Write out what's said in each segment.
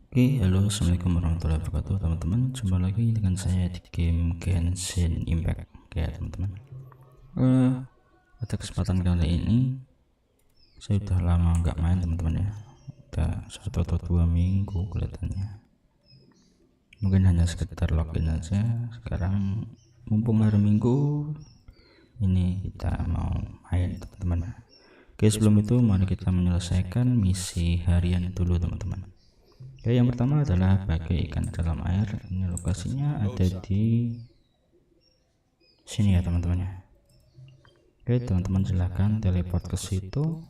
Oke, halo, assalamualaikum warahmatullahi wabarakatuh teman-teman. Jumpa lagi dengan saya di game Genshin Impact. Oke teman-teman, pada kesempatan kali ini saya udah lama nggak main teman-teman ya, udah 1 atau 2 minggu kelihatannya. Mungkin hanya sekedar login aja. Sekarang mumpung hari Minggu ini kita mau main teman-teman. Oke, sebelum itu mari kita menyelesaikan misi harian dulu teman-teman. Oke, yang pertama adalah bagi ikan dalam air. Ini lokasinya ada di sini ya teman-teman ya. Oke, teman-teman silahkan teleport ke situ.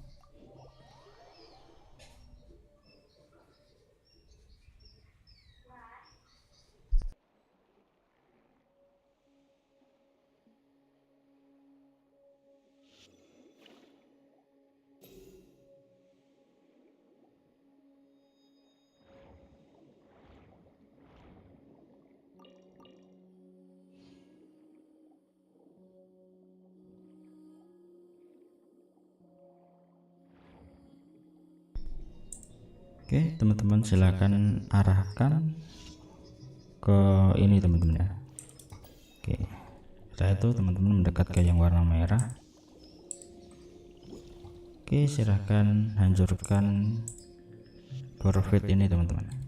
Oke, teman-teman silahkan arahkan ke ini teman-teman ya. Oke, setelah itu teman-teman mendekat ke yang warna merah. Oke, silahkan hancurkan profit ini teman-teman.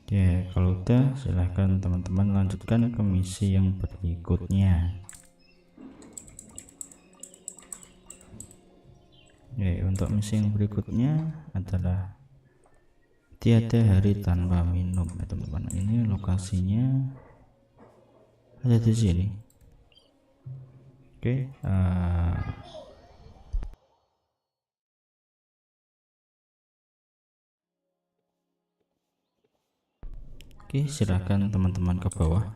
Oke, kalau udah silahkan teman-teman lanjutkan ke misi yang berikutnya. Oke, untuk misi yang berikutnya adalah tiada hari tanpa minum ya teman-teman. Ini lokasinya ada di sini. Oke, oke, silahkan teman-teman ke bawah.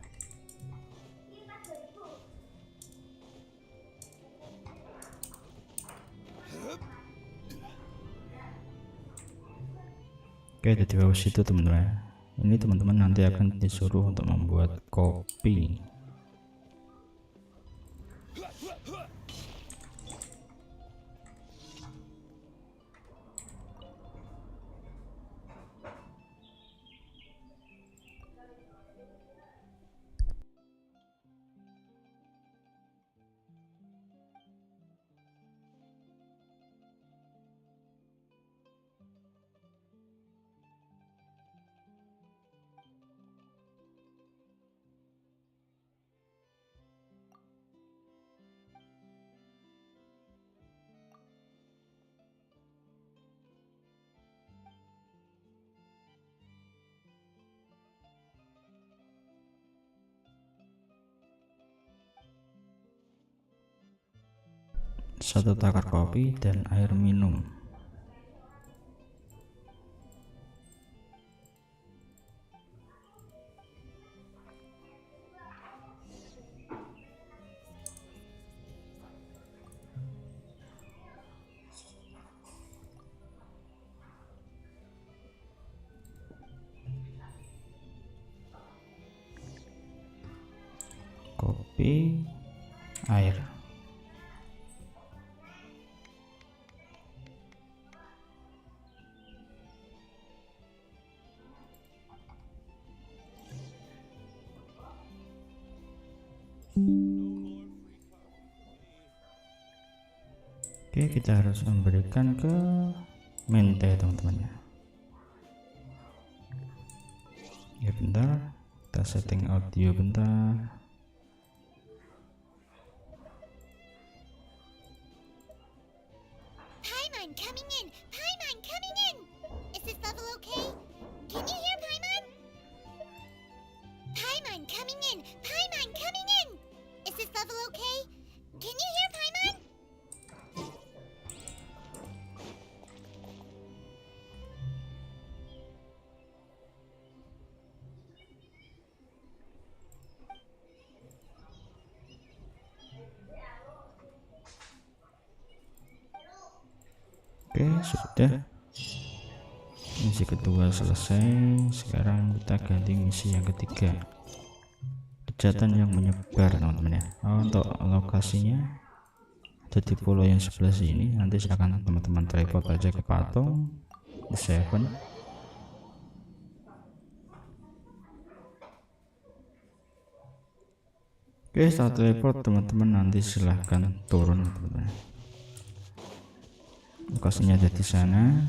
Oke, di bawah situ teman-teman. Ini teman-teman nanti akan disuruh untuk membuat kopi. Satu takar kopi dan air minum. Kopi, air. Oke, kita harus memberikan ke mente teman-teman ya. Ya bentar, kita setting audio bentar. Paimon coming in! Paimon coming in! Is this level okay? Can you hear Paimon? Paimon coming in! Paimon coming in! Is this level okay? Can you hear Paimon? Oke, sudah. Misi kedua selesai. Sekarang kita ganti misi yang ketiga, kejahatan yang menyebar, teman-teman ya. Untuk lokasinya ada di pulau yang sebelah sini. Nanti silakan teman-teman teleport aja ke patung di 7. Oke, setelah teleport teman-teman nanti silahkan turun, teman-teman. Lokasinya ada di sana.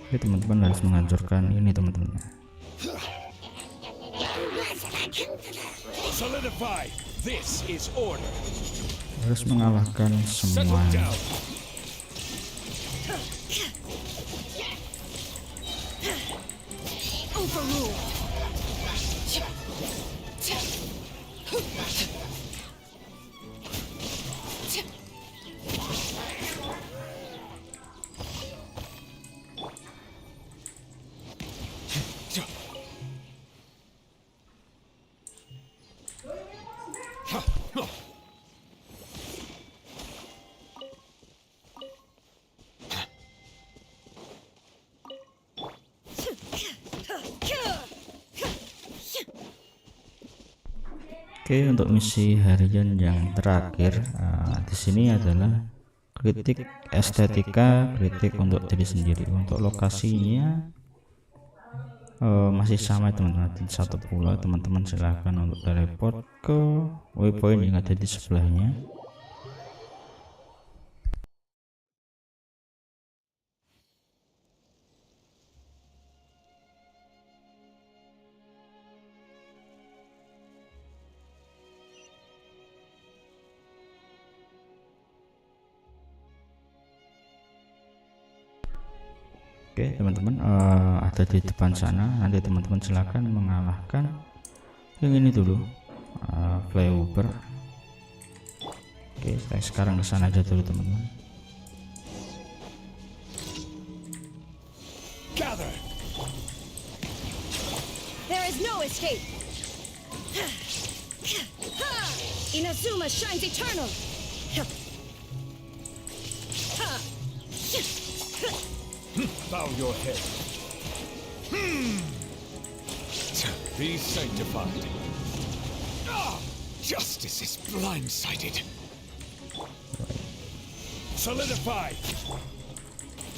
Oke, teman-teman harus menghancurkan ini, teman-teman. Solidify. This is order. Harus mengalahkan semua. Overrule. Oke, untuk misi harian yang terakhir di sini adalah kritik estetika, kritik untuk diri sendiri. Untuk lokasinya masih sama, teman-teman, di satu pulau. Teman-teman silahkan untuk teleport ke waypoint yang ada di sebelahnya. Oke, teman-teman, ada di depan sana. Nanti teman-teman silakan mengalahkan yang ini dulu, flyover. Oke, saya sekarang ke sana aja dulu, teman-teman. Gather. There is no escape. Inazuma shines eternal. Bow your head. Be sanctified. Justice is blindsided. Solidify.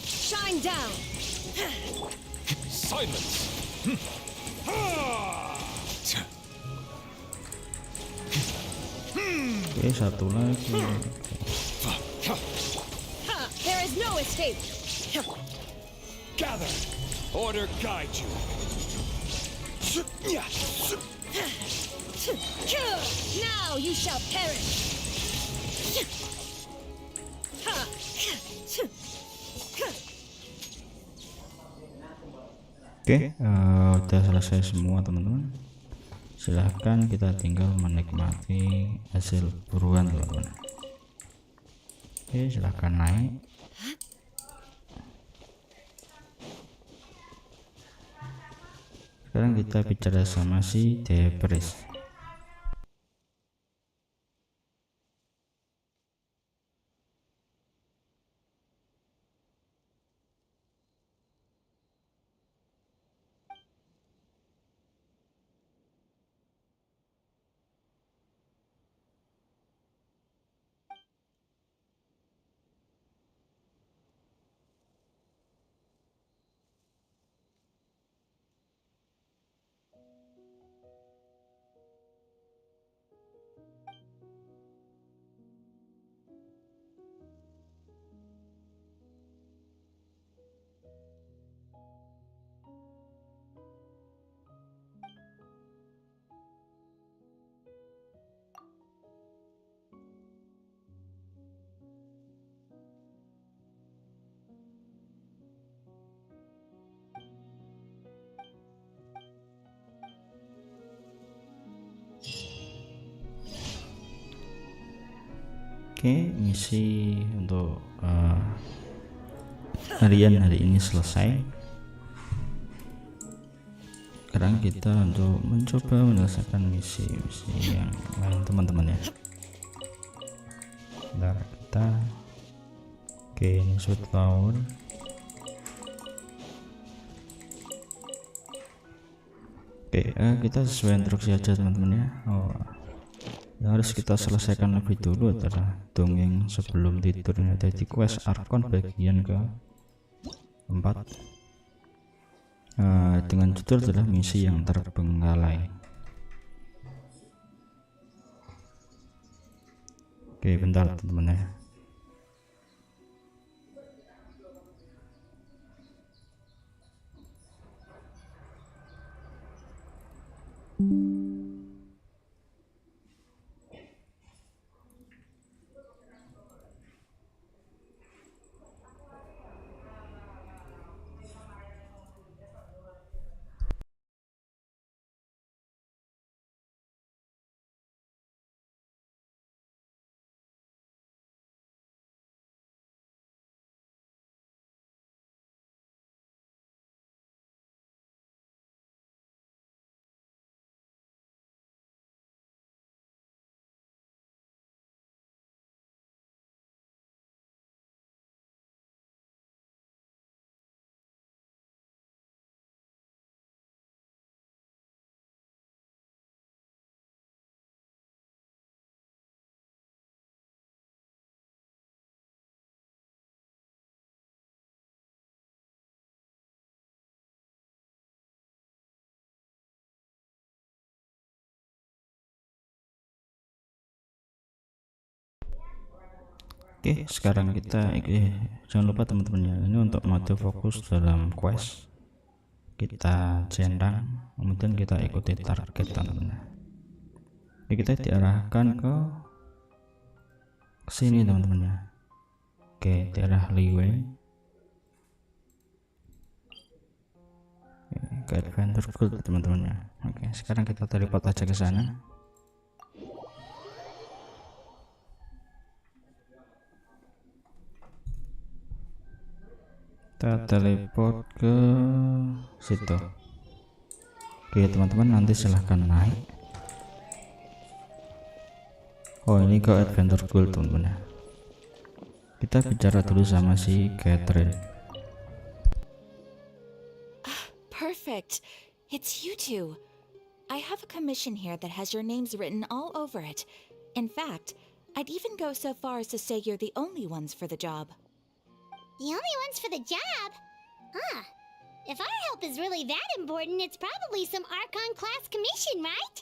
Shine down. Silence. Oke, satu lagi. There is no escape. Gather. Order guide you. Now you shall perish. Oke, udah selesai semua, teman-teman. Silahkan kita tinggal menikmati hasil buruan, teman-teman. Oke, silahkan naik. Sekarang kita bicara sama si Debris. Oke, misi untuk harian hari ini selesai. sekarang kita untuk mencoba menyelesaikan misi-misi yang lain teman-teman ya. Bentar, kita oke, ini shoot power. Oke, kita sesuai instruksi aja teman-teman ya. Yang harus kita selesaikan lebih dulu adalah dongeng sebelum tidurnya, jadi quest Archon bagian ke 4 dengan judul adalah misi yang terbengkalai. Oke, bentar teman-teman ya. Oke, sekarang kita jangan lupa teman-teman ya, ini untuk mode fokus dalam quest. Kita centang, kemudian kita ikuti target teman-teman. Oke, kita diarahkan ke sini teman-teman ya. Oke, daerah Liwei. Ke adventure gold teman-teman ya. Oke, sekarang kita teleport aja ke sana. Kita teleport ke situ. Oke teman-teman, nanti silahkan naik. Ini ke adventure gold teman-teman ya. Kita bicara dulu sama si Catherine. Perfect. It's you two. I have a commission here that has your names written all over it. In fact, I'd even go so far as to say you're the only ones for the job. The only ones for the job? Huh. If our help is really that important, it's probably some Archon class commission, right?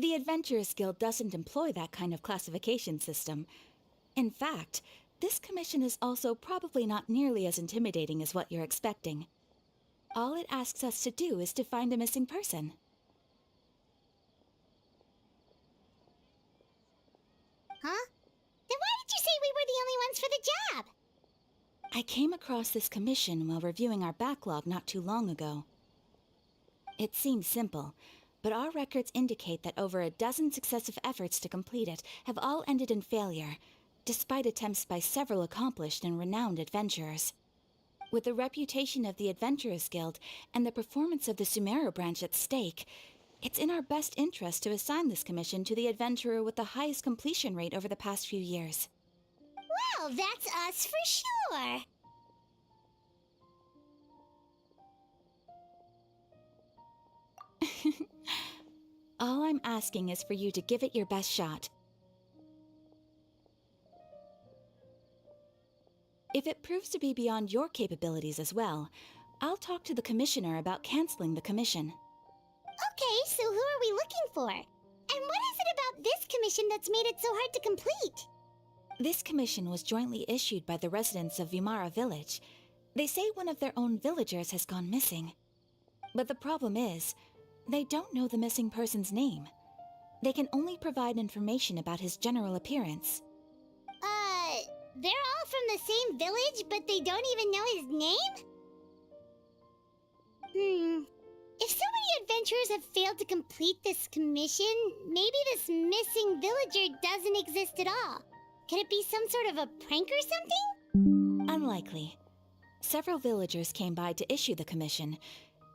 The Adventurers Guild doesn't employ that kind of classification system. In fact, this commission is also probably not nearly as intimidating as what you're expecting. All it asks us to do is to find a missing person. Huh? Then why did you say we were the only ones for the job? I came across this commission while reviewing our backlog not too long ago. It seems simple, but our records indicate that over a dozen successive efforts to complete it have all ended in failure, despite attempts by several accomplished and renowned adventurers. With the reputation of the Adventurers Guild and the performance of the Sumeru branch at stake, it's in our best interest to assign this commission to the adventurer with the highest completion rate over the past few years. Well, that's us for sure. All I'm asking is for you to give it your best shot. If it proves to be beyond your capabilities as well, I'll talk to the commissioner about canceling the commission. Okay, so who are we looking for? And what is it about this commission that's made it so hard to complete? This commission was jointly issued by the residents of Vimara village. They say one of their own villagers has gone missing. But the problem is, they don't know the missing person's name. They can only provide information about his general appearance. They're all from the same village, but they don't even know his name? If so many adventurers have failed to complete this commission, maybe this missing villager doesn't exist at all. Could it be some sort of a prank or something? Unlikely. Several villagers came by to issue the commission,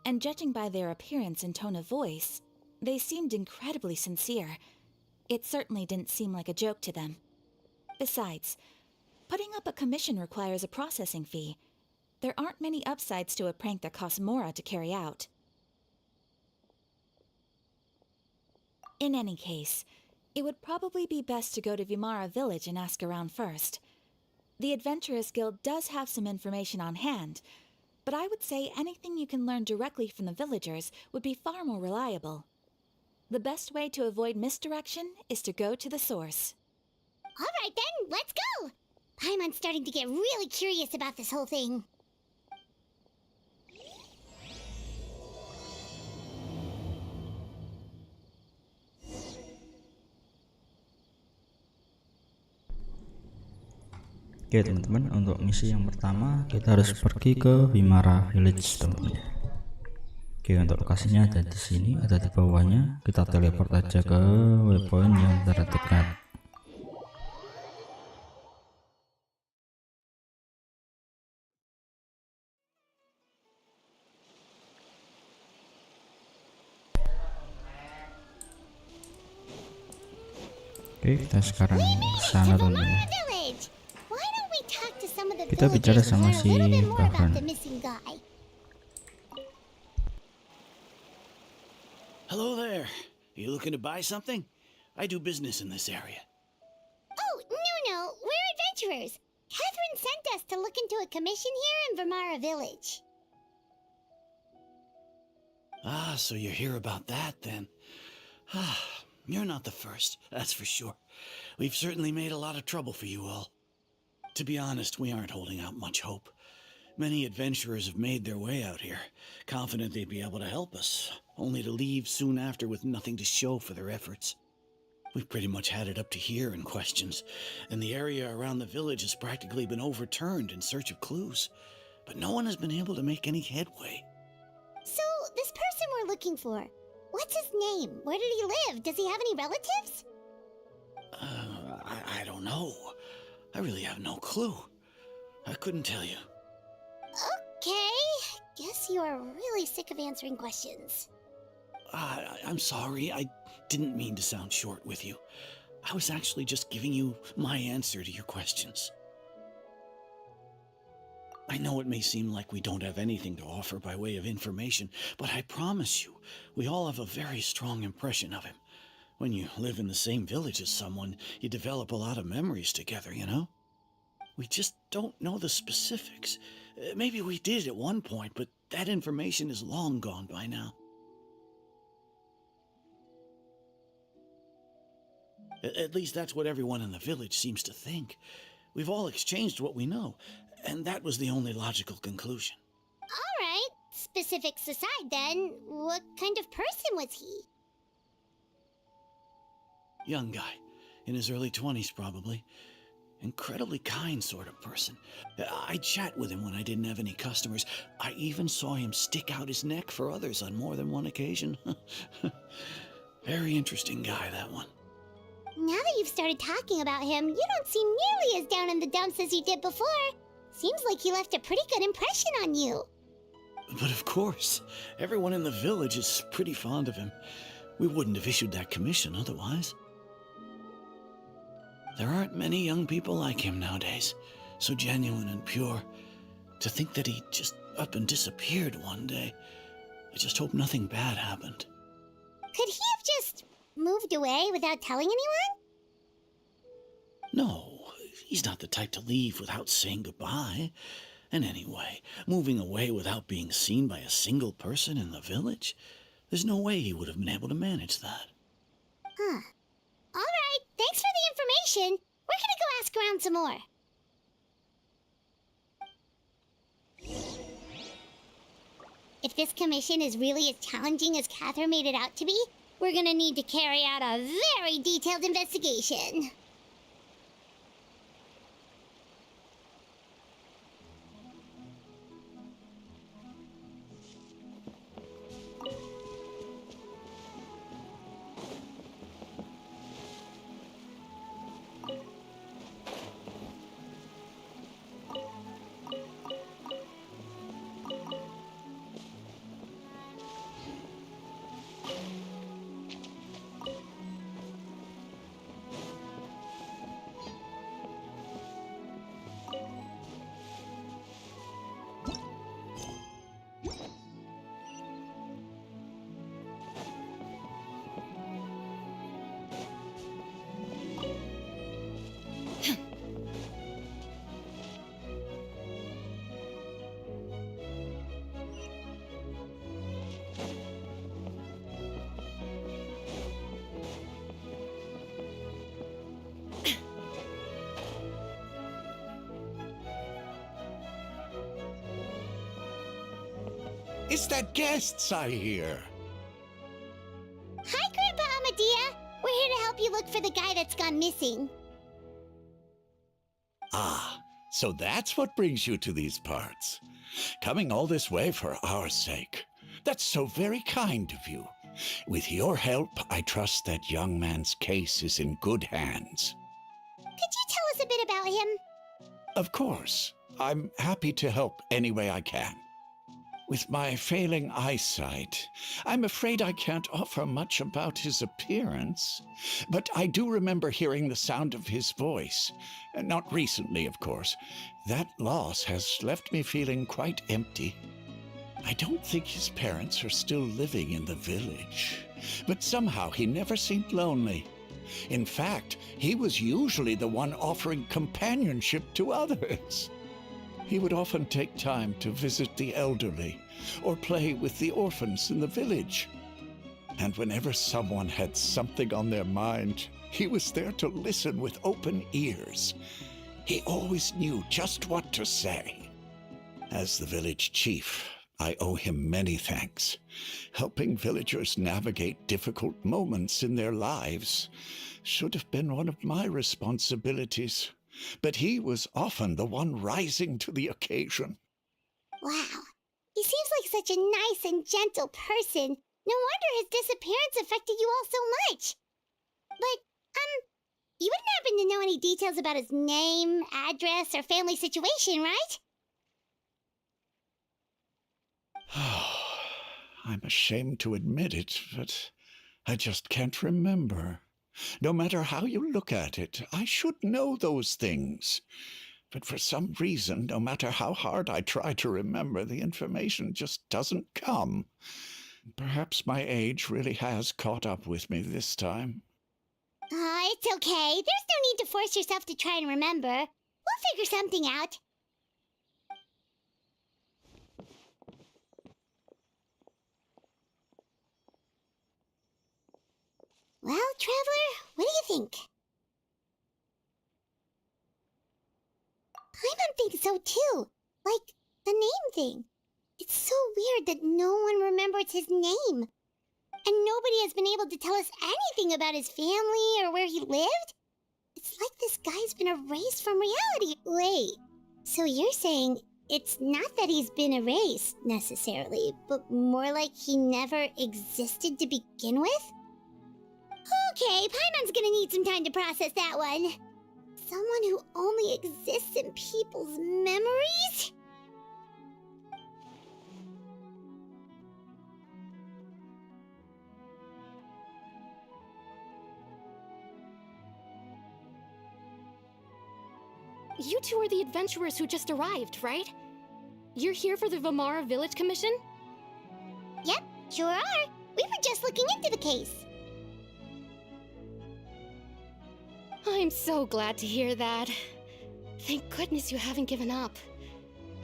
and judging by their appearance and tone of voice, they seemed incredibly sincere. It certainly didn't seem like a joke to them. Besides, putting up a commission requires a processing fee. There aren't many upsides to a prank that costs Mora to carry out. In any case, it would probably be best to go to Vimara village and ask around first. The Adventurers Guild does have some information on hand, but I would say anything you can learn directly from the villagers would be far more reliable. The best way to avoid misdirection is to go to the source. All right then, let's go! Paimon's starting to get really curious about this whole thing. Oke teman-teman, untuk misi yang pertama kita harus pergi ke Vimara Village teman-teman. Oke, untuk lokasinya ada di sini, ada di bawahnya. Kita teleport aja ke waypoint yang terdekat. Oke, kita sekarang ke sana teman-teman. Kita bicara sama si Bahan. Hello there. You looking to buy something? I do business in this area. Oh, no, we're adventurers. Catherine sent us to look into a commission here in Vimara village. Ah, so you're here about that then. You're not the first, that's for sure. We've certainly made a lot of trouble for you all. To be honest, we aren't holding out much hope. Many adventurers have made their way out here, confident they'd be able to help us, only to leave soon after with nothing to show for their efforts. We've pretty much had it up to here in questions, and the area around the village has practically been overturned in search of clues, but no one has been able to make any headway. So, this person we're looking for, what's his name? Where did he live? Does he have any relatives? I don't know. I really have no clue. I couldn't tell you. Okay, guess you are really sick of answering questions. I'm sorry, I didn't mean to sound short with you. I was actually just giving you my answer to your questions. I know it may seem like we don't have anything to offer by way of information, but I promise you, we all have a very strong impression of him. When you live in the same village as someone, you develop a lot of memories together, you know? We just don't know the specifics. Maybe we did at one point, but that information is long gone by now. At least that's what everyone in the village seems to think. We've all exchanged what we know, and that was the only logical conclusion. All right, specifics aside then, what kind of person was he? Young guy, in his early 20s probably. Incredibly kind sort of person. I'd chat with him when I didn't have any customers. I even saw him stick out his neck for others on more than one occasion. Very interesting guy, that one. Now that you've started talking about him, you don't seem nearly as down in the dumps as you did before. Seems like he left a pretty good impression on you. But of course, everyone in the village is pretty fond of him. We wouldn't have issued that commission otherwise. There aren't many young people like him nowadays, so genuine and pure. To think that he just up and disappeared one day. I just hope nothing bad happened. Could he have just moved away without telling anyone? No, he's not the type to leave without saying goodbye. And anyway, moving away without being seen by a single person in the village, there's no way he would have been able to manage that. Huh. Alright, thanks for the information. We're gonna go ask around some more. If this commission is really as challenging as Catherine made it out to be, we're gonna need to carry out a very detailed investigation. Is that guests I hear? Hi, Grandpa Amadea. We're here to help you look for the guy that's gone missing. Ah, so that's what brings you to these parts. Coming all this way for our sake. That's so very kind of you. With your help, I trust that young man's case is in good hands. Could you tell us a bit about him? Of course. I'm happy to help any way I can. With my failing eyesight, I'm afraid I can't offer much about his appearance. But I do remember hearing the sound of his voice. Not recently, of course. That loss has left me feeling quite empty. I don't think his parents are still living in the village. But somehow he never seemed lonely. In fact, he was usually the one offering companionship to others. He would often take time to visit the elderly or play with the orphans in the village. And whenever someone had something on their mind, he was there to listen with open ears. He always knew just what to say. As the village chief, I owe him many thanks. Helping villagers navigate difficult moments in their lives should have been one of my responsibilities. But he was often the one rising to the occasion. Wow. He seems like such a nice and gentle person. No wonder his disappearance affected you all so much. But, you wouldn't happen to know any details about his name, address, or family situation, right? I'm ashamed to admit it, but I just can't remember. No matter how you look at it, I should know those things. But for some reason, no matter how hard I try to remember, the information just doesn't come. Perhaps my age really has caught up with me this time. It's okay. There's no need to force yourself to try and remember. We'll figure something out. Well, Traveler, what do you think? Paimon thinks so too. Like, the name thing. It's so weird that no one remembers his name. And nobody has been able to tell us anything about his family or where he lived. It's like this guy's been erased from reality. Wait, so you're saying it's not that he's been erased, necessarily, but more like he never existed to begin with? Okay, Paimon's gonna need some time to process that one. Someone who only exists in people's memories? You two are the adventurers who just arrived, right? You're here for the Vamara Village Commission? Yep, sure are. We were just looking into the case. I'm so glad to hear that. Thank goodness you haven't given up.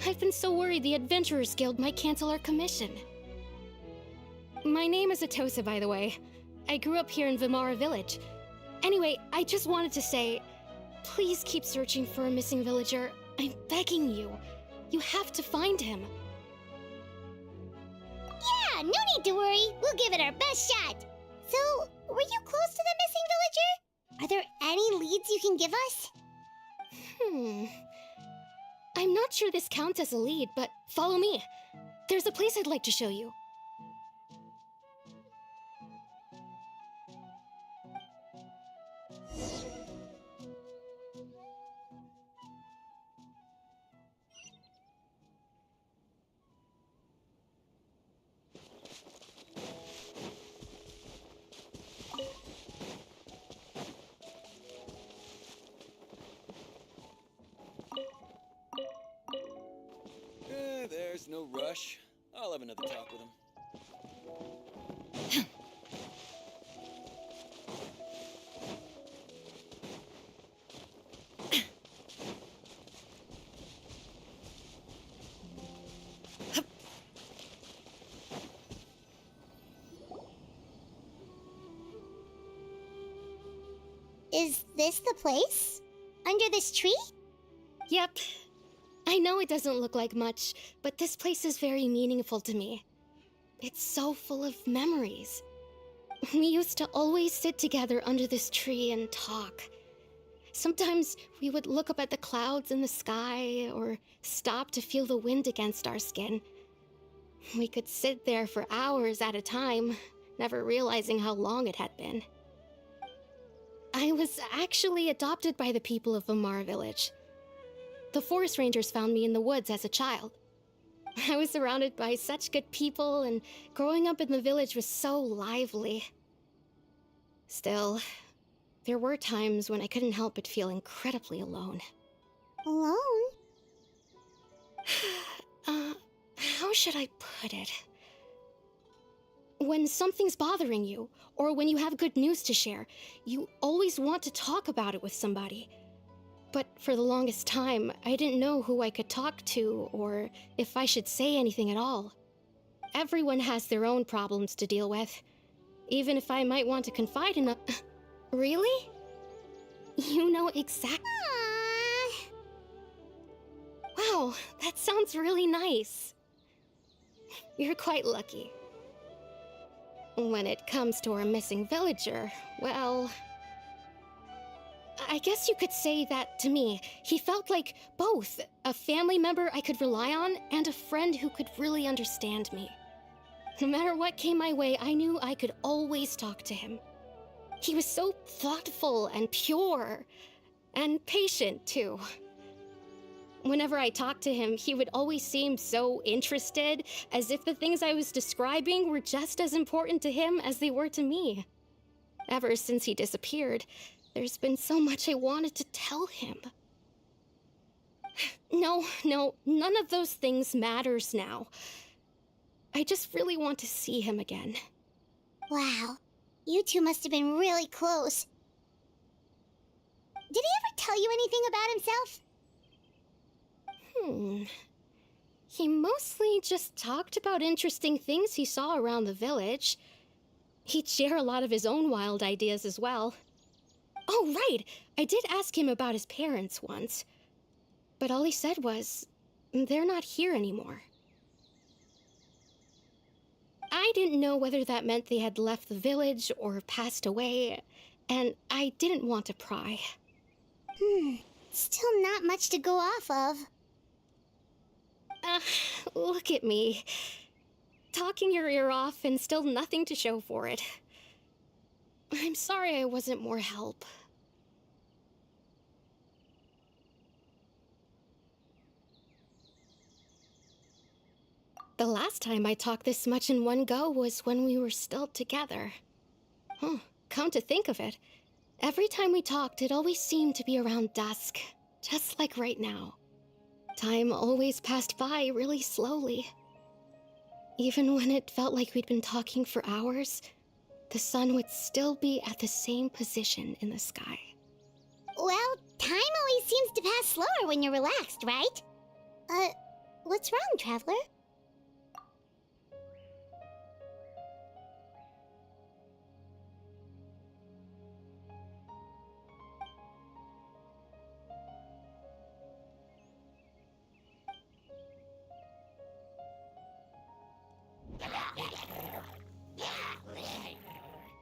I've been so worried the Adventurers Guild might cancel our commission. My name is Atosa, by the way. I grew up here in Vimara Village. Anyway, I just wanted to say, please keep searching for a missing villager. I'm begging you. You have to find him. Yeah, no need to worry. We'll give it our best shot. So, were you close to the missing villager? Are there any leads you can give us? I'm not sure this counts as a lead, but follow me. There's a place I'd like to show you. There's no rush. I'll have another talk with him. Is this the place? Under this tree? Yep. I know it doesn't look like much, but this place is very meaningful to me. It's so full of memories. We used to always sit together under this tree and talk. Sometimes we would look up at the clouds in the sky or stop to feel the wind against our skin. We could sit there for hours at a time, never realizing how long it had been. I was actually adopted by the people of Vimara Village. The forest rangers found me in the woods as a child. I was surrounded by such good people, and growing up in the village was so lively. Still, there were times when I couldn't help but feel incredibly alone. Alone? How should I put it? When something's bothering you, or when you have good news to share, you always want to talk about it with somebody. But for the longest time, I didn't know who I could talk to, or if I should say anything at all. Everyone has their own problems to deal with. Even if I might want to confide in a... Really? You know exactly... Wow, that sounds really nice. You're quite lucky. When it comes to our missing villager, well... I guess you could say that to me. He felt like both a family member I could rely on and a friend who could really understand me. No matter what came my way, I knew I could always talk to him. He was so thoughtful and pure, and patient too. Whenever I talked to him, he would always seem so interested, as if the things I was describing were just as important to him as they were to me. Ever since he disappeared, there's been so much I wanted to tell him. No, none of those things matters now. I just really want to see him again. Wow, you two must have been really close. Did he ever tell you anything about himself? He mostly just talked about interesting things he saw around the village. He'd share a lot of his own wild ideas as well. Oh, right! I did ask him about his parents once. But all he said was, they're not here anymore. I didn't know whether that meant they had left the village or passed away, and I didn't want to pry. Still not much to go off of. Look at me. Talking your ear off and still nothing to show for it. I'm sorry I wasn't more help. The last time I talked this much in one go was when we were still together. Come to think of it, every time we talked, it always seemed to be around dusk, just like right now. Time always passed by really slowly. Even when it felt like we'd been talking for hours, the sun would still be at the same position in the sky. Well, time always seems to pass slower when you're relaxed, right? What's wrong, Traveler?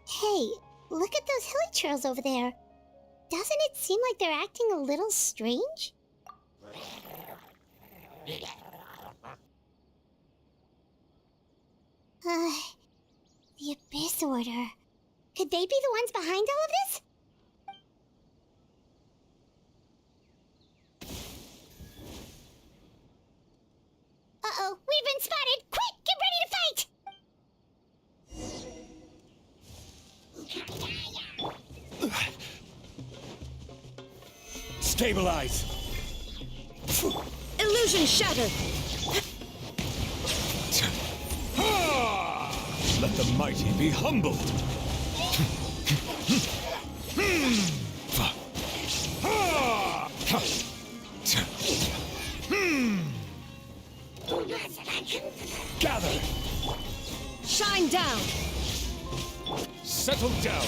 Hey, look at those hilly churls over there. Doesn't it seem like they're acting a little strange? The Abyss Order. Could they be the ones behind all of this? Uh-oh, we've been spotted! Quick, get ready to fight! Stabilize! Illusion shattered! Let the mighty be humbled! Gather! Shine down! Settle down!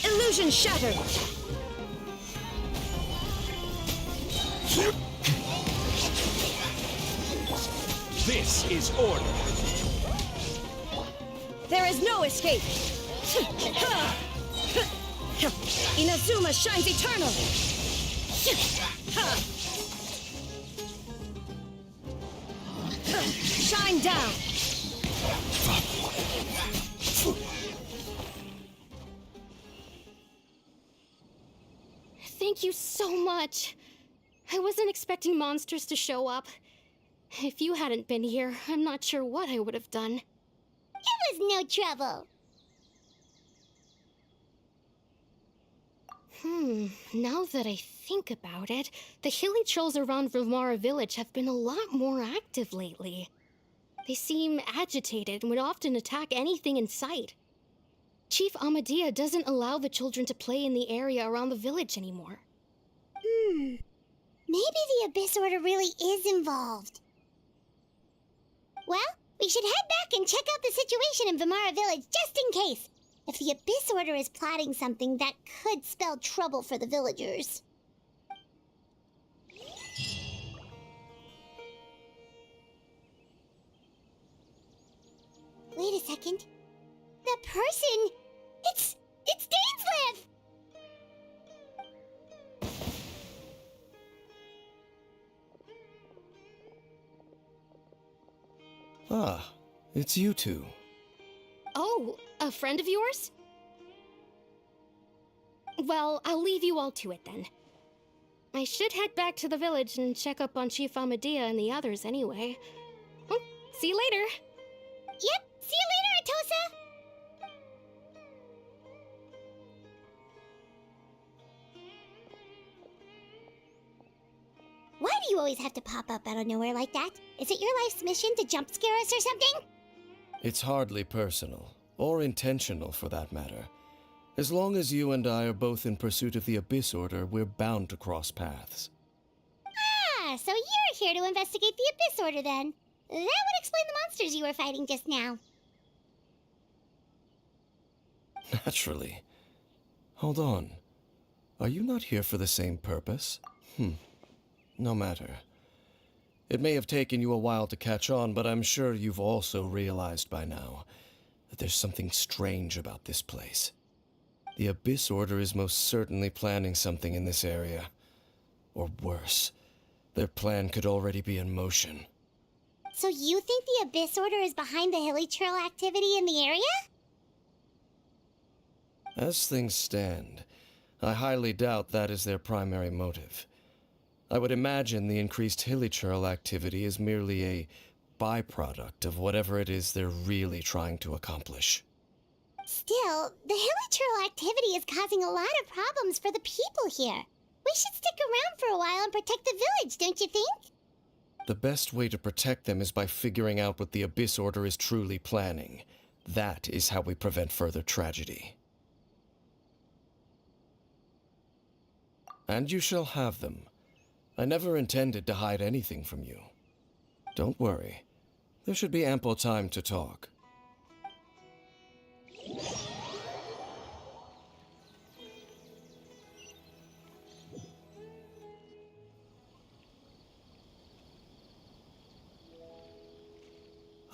Illusion shattered! This is order! There is no escape! Inazuma shines eternal! Shine down! Thank you so much. I wasn't expecting monsters to show up. If you hadn't been here, I'm not sure what I would have done. It was no trouble. Now that I think about it, the hilly trolls around Vilmara village have been a lot more active lately. They seem agitated and would often attack anything in sight. Chief Amadea doesn't allow the children to play in the area around the village anymore. Maybe the Abyss Order really is involved. Well, we should head back and check out the situation in Vilmara village just in case. If the Abyss Order is plotting something that could spell trouble for the villagers. Wait a second. That person... It's Dainslev! Ah, it's you two. Oh, a friend of yours? Well, I'll leave you all to it then. I should head back to the village and check up on Chief Amadea and the others anyway. Well, see you later. Yep, see you later, Atosa! Why do you always have to pop up out of nowhere like that? Is it your life's mission to jump scare us or something? It's hardly personal, or intentional for that matter. As long as you and I are both in pursuit of the Abyss Order, we're bound to cross paths. Ah, so you're here to investigate the Abyss Order then. That would explain the monsters you were fighting just now. Naturally. Hold on. Are you not here for the same purpose? No matter. It may have taken you a while to catch on, but I'm sure you've also realized by now that there's something strange about this place. The Abyss Order is most certainly planning something in this area. Or worse, their plan could already be in motion. So you think the Abyss Order is behind the hilly trail activity in the area? As things stand, I highly doubt that is their primary motive. I would imagine the increased hilichurl activity is merely a byproduct of whatever it is they're really trying to accomplish. Still, the hilichurl activity is causing a lot of problems for the people here. We should stick around for a while and protect the village, don't you think? The best way to protect them is by figuring out what the Abyss Order is truly planning. That is how we prevent further tragedy. And you shall have them. I never intended to hide anything from you. Don't worry. There should be ample time to talk.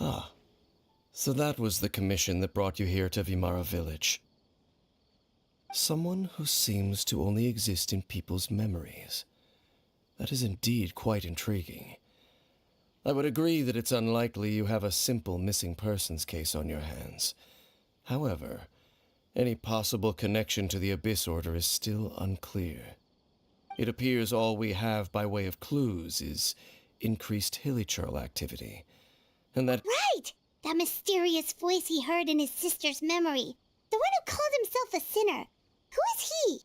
Ah, so that was the commission that brought you here to Vimara village. Someone who seems to only exist in people's memories. That is indeed quite intriguing. I would agree that it's unlikely you have a simple missing persons case on your hands. However, any possible connection to the Abyss Order is still unclear. It appears all we have by way of clues is increased hilichurl activity, and that— Right! That mysterious voice he heard in his sister's memory. The one who called himself a sinner. Who is he?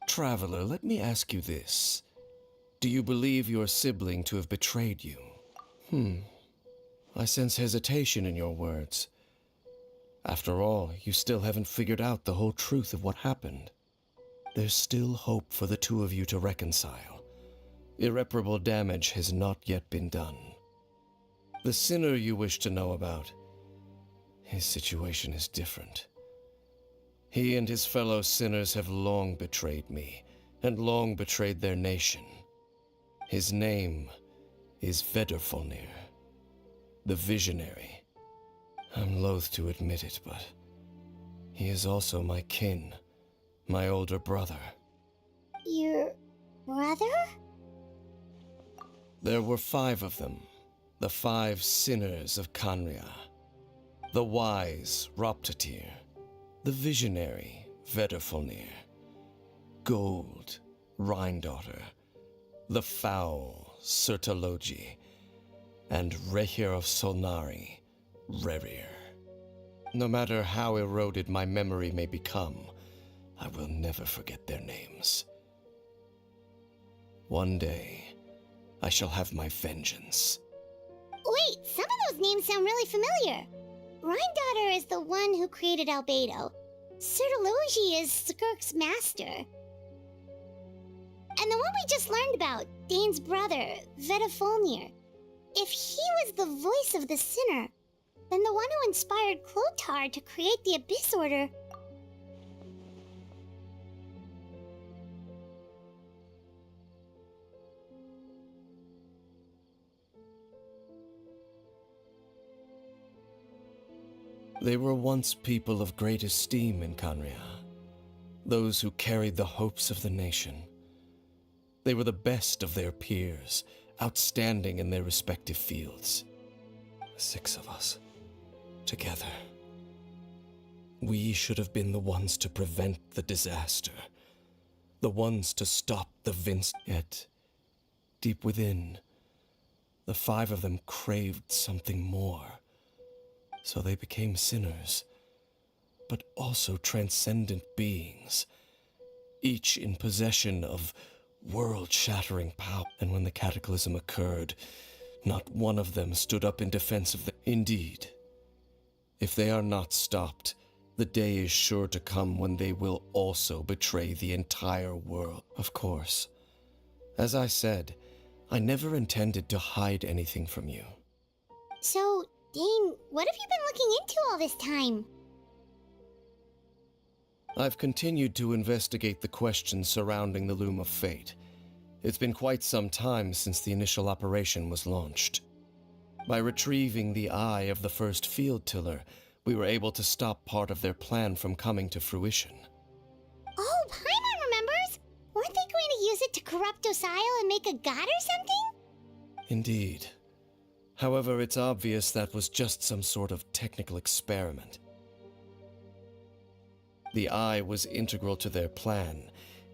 Traveler, let me ask you this. Do you believe your sibling to have betrayed you? I sense hesitation in your words. After all, you still haven't figured out the whole truth of what happened. There's still hope for the two of you to reconcile. Irreparable damage has not yet been done. The sinner you wish to know about, his situation is different. He and his fellow sinners have long betrayed me, and long betrayed their nation. His name is Vedrfolnir, the Visionary. I'm loath to admit it, but he is also my kin, my older brother. Your brother? There were 5 of them, the 5 sinners of Khanria. The wise Roptatir, the visionary Vedrfolnir, Gold Rhindaughter, the foul Sertalogi, and Rehir of Solnari, Rerir. No matter how eroded my memory may become, I will never forget their names. One day, I shall have my vengeance. Wait, some of those names sound really familiar. Rhindaughter is the one who created Albedo. Sertalogi is Skirk's master. And the one we just learned about, Dain's brother, Vedrfolnir. If he was the voice of the sinner, then the one who inspired Clothar to create the Abyss Order— They were once people of great esteem in Khanria, those who carried the hopes of the nation. They were the best of their peers, outstanding in their respective fields. 6 of us, together. We should have been the ones to prevent the disaster, the ones to stop the Yet, deep within, the 5 of them craved something more. So they became sinners, but also transcendent beings, each in possession of world-shattering power. And when the cataclysm occurred, not one of them stood up in defense of the— Indeed, if they are not stopped, the day is sure to come when they will also betray the entire world. Of course, as I said, I never intended to hide anything from you. So, Dain, what have you been looking into all this time? I've continued to investigate the questions surrounding the Loom of Fate. It's been quite some time since the initial operation was launched. By retrieving the eye of the first field tiller, we were able to stop part of their plan from coming to fruition. Oh, Paimon remembers! Weren't they going to use it to corrupt Osial and make a god or something? Indeed. However, it's obvious that was just some sort of technical experiment. The eye was integral to their plan,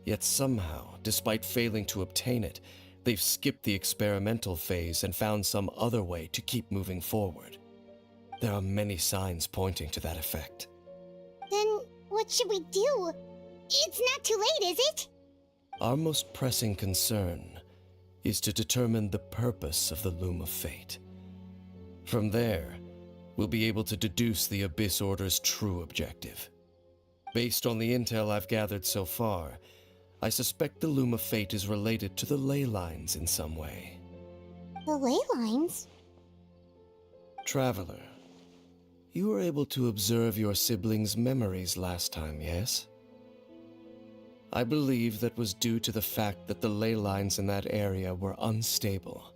yet somehow, despite failing to obtain it, they've skipped the experimental phase and found some other way to keep moving forward. There are many signs pointing to that effect. Then what should we do? It's not too late, is it? Our most pressing concern is to determine the purpose of the Loom of Fate. From there, we'll be able to deduce the Abyss Order's true objective. Based on the intel I've gathered so far, I suspect the Loom of Fate is related to the ley lines in some way. The ley lines? Traveler, you were able to observe your siblings' memories last time, yes? I believe that was due to the fact that the ley lines in that area were unstable.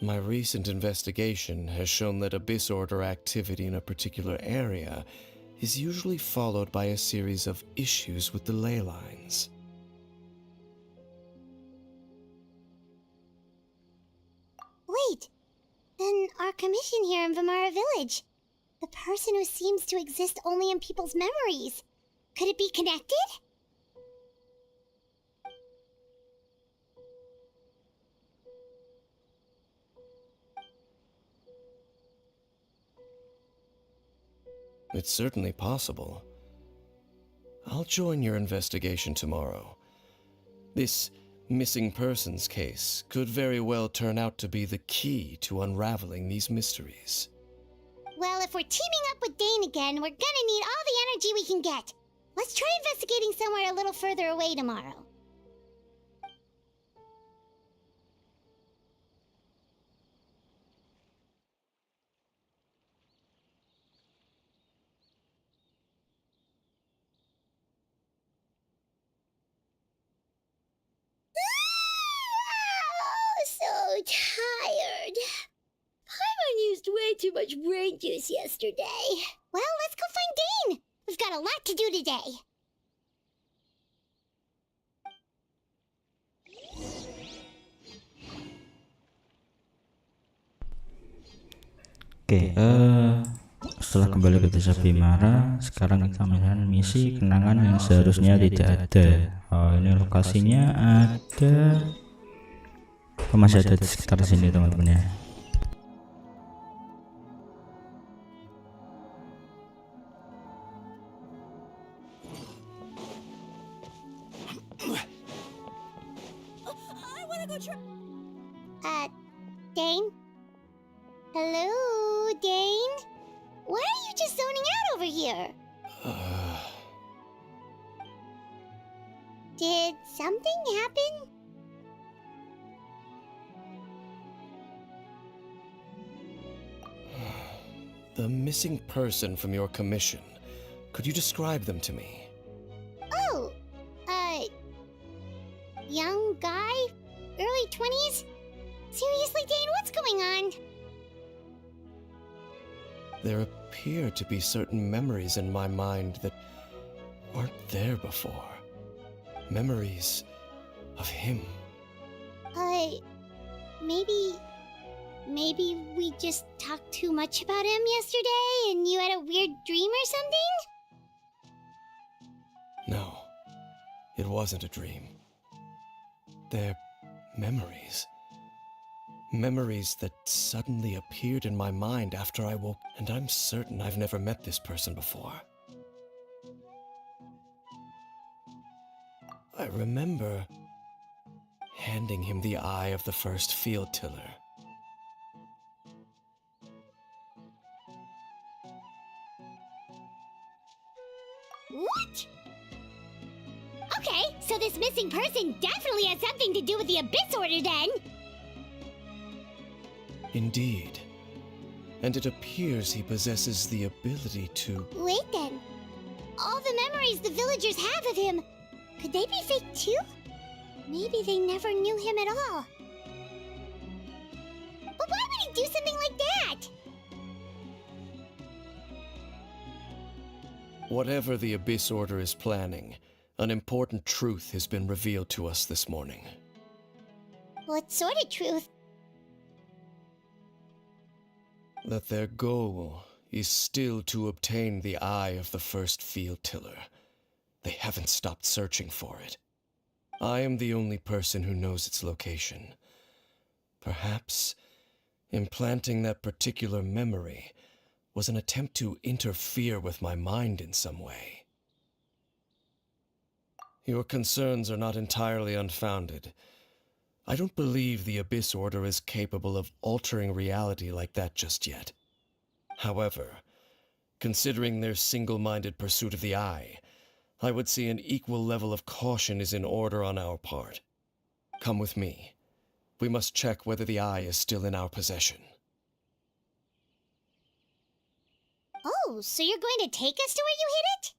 My recent investigation has shown that Abyss Order activity in a particular area is usually followed by a series of issues with the ley lines. Wait, then our commission here in Vimara Village, the person who seems to exist only in people's memories, could it be connected? It's certainly possible. I'll join your investigation tomorrow. This missing persons case could very well turn out to be the key to unraveling these mysteries. Well, if we're teaming up with Dain again, we're gonna need all the energy we can get. Let's try investigating somewhere a little further away tomorrow. So tired. Paimon used way too much brain juice yesterday. Well, let's go find Dain. We've got a lot to do today. Oke, setelah kembali ke desa Bimara, sekarang kita melihat misi kenangan yang seharusnya tidak ada. Ini lokasinya ada, masih ada di sekitar sini teman-teman ya. Dain? Hello, Dain? Why are you just zoning out over here? Did something happen? The missing person from your commission. Could you describe them to me? Oh, young guy? Early 20s? Seriously, Dain, what's going on? There appear to be certain memories in my mind that weren't there before. Memories of him. Maybe we just talked too much about him yesterday and you had a weird dream or something? No, it wasn't a dream. They're memories. Memories that suddenly appeared in my mind after I woke, and I'm certain I've never met this person before. I remember handing him the eye of the first field tiller. What? Okay, so this missing person definitely has something to do with the Abyss Order then! Indeed. And it appears he possesses the ability to... Wait then. All the memories the villagers have of him, could they be fake too? Maybe they never knew him at all. But why would he do something like that? Whatever the Abyss Order is planning, an important truth has been revealed to us this morning. What sort of truth? That their goal is still to obtain the eye of the first field tiller. They haven't stopped searching for it. I am the only person who knows its location. Perhaps implanting that particular memory was an attempt to interfere with my mind in some way. Your concerns are not entirely unfounded. I don't believe the Abyss Order is capable of altering reality like that just yet. However, considering their single-minded pursuit of the Eye, I would say an equal level of caution is in order on our part. Come with me. We must check whether the Eye is still in our possession. Oh, so you're going to take us to where you hid it?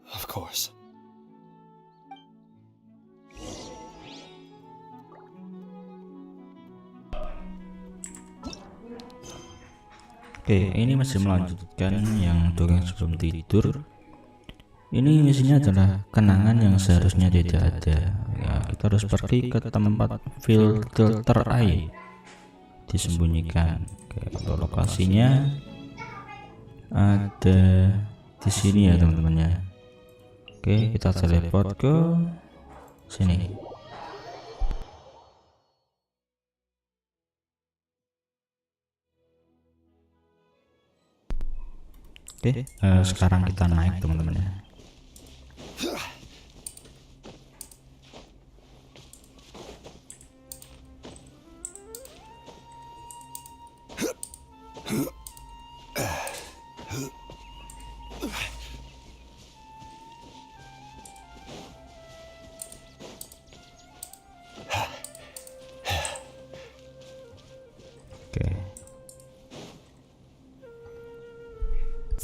Of course. Oke, ini masih melanjutkan yang tugas sebelum tidur. Ini misinya adalah kenangan yang seharusnya tidak ada. Ya, kita harus pergi ke tempat filter air disembunyikan. Oke, untuk lokasinya ada di sini ya teman-teman ya. Oke, kita teleport ke sini. Oke, sekarang kita naik teman-teman ya.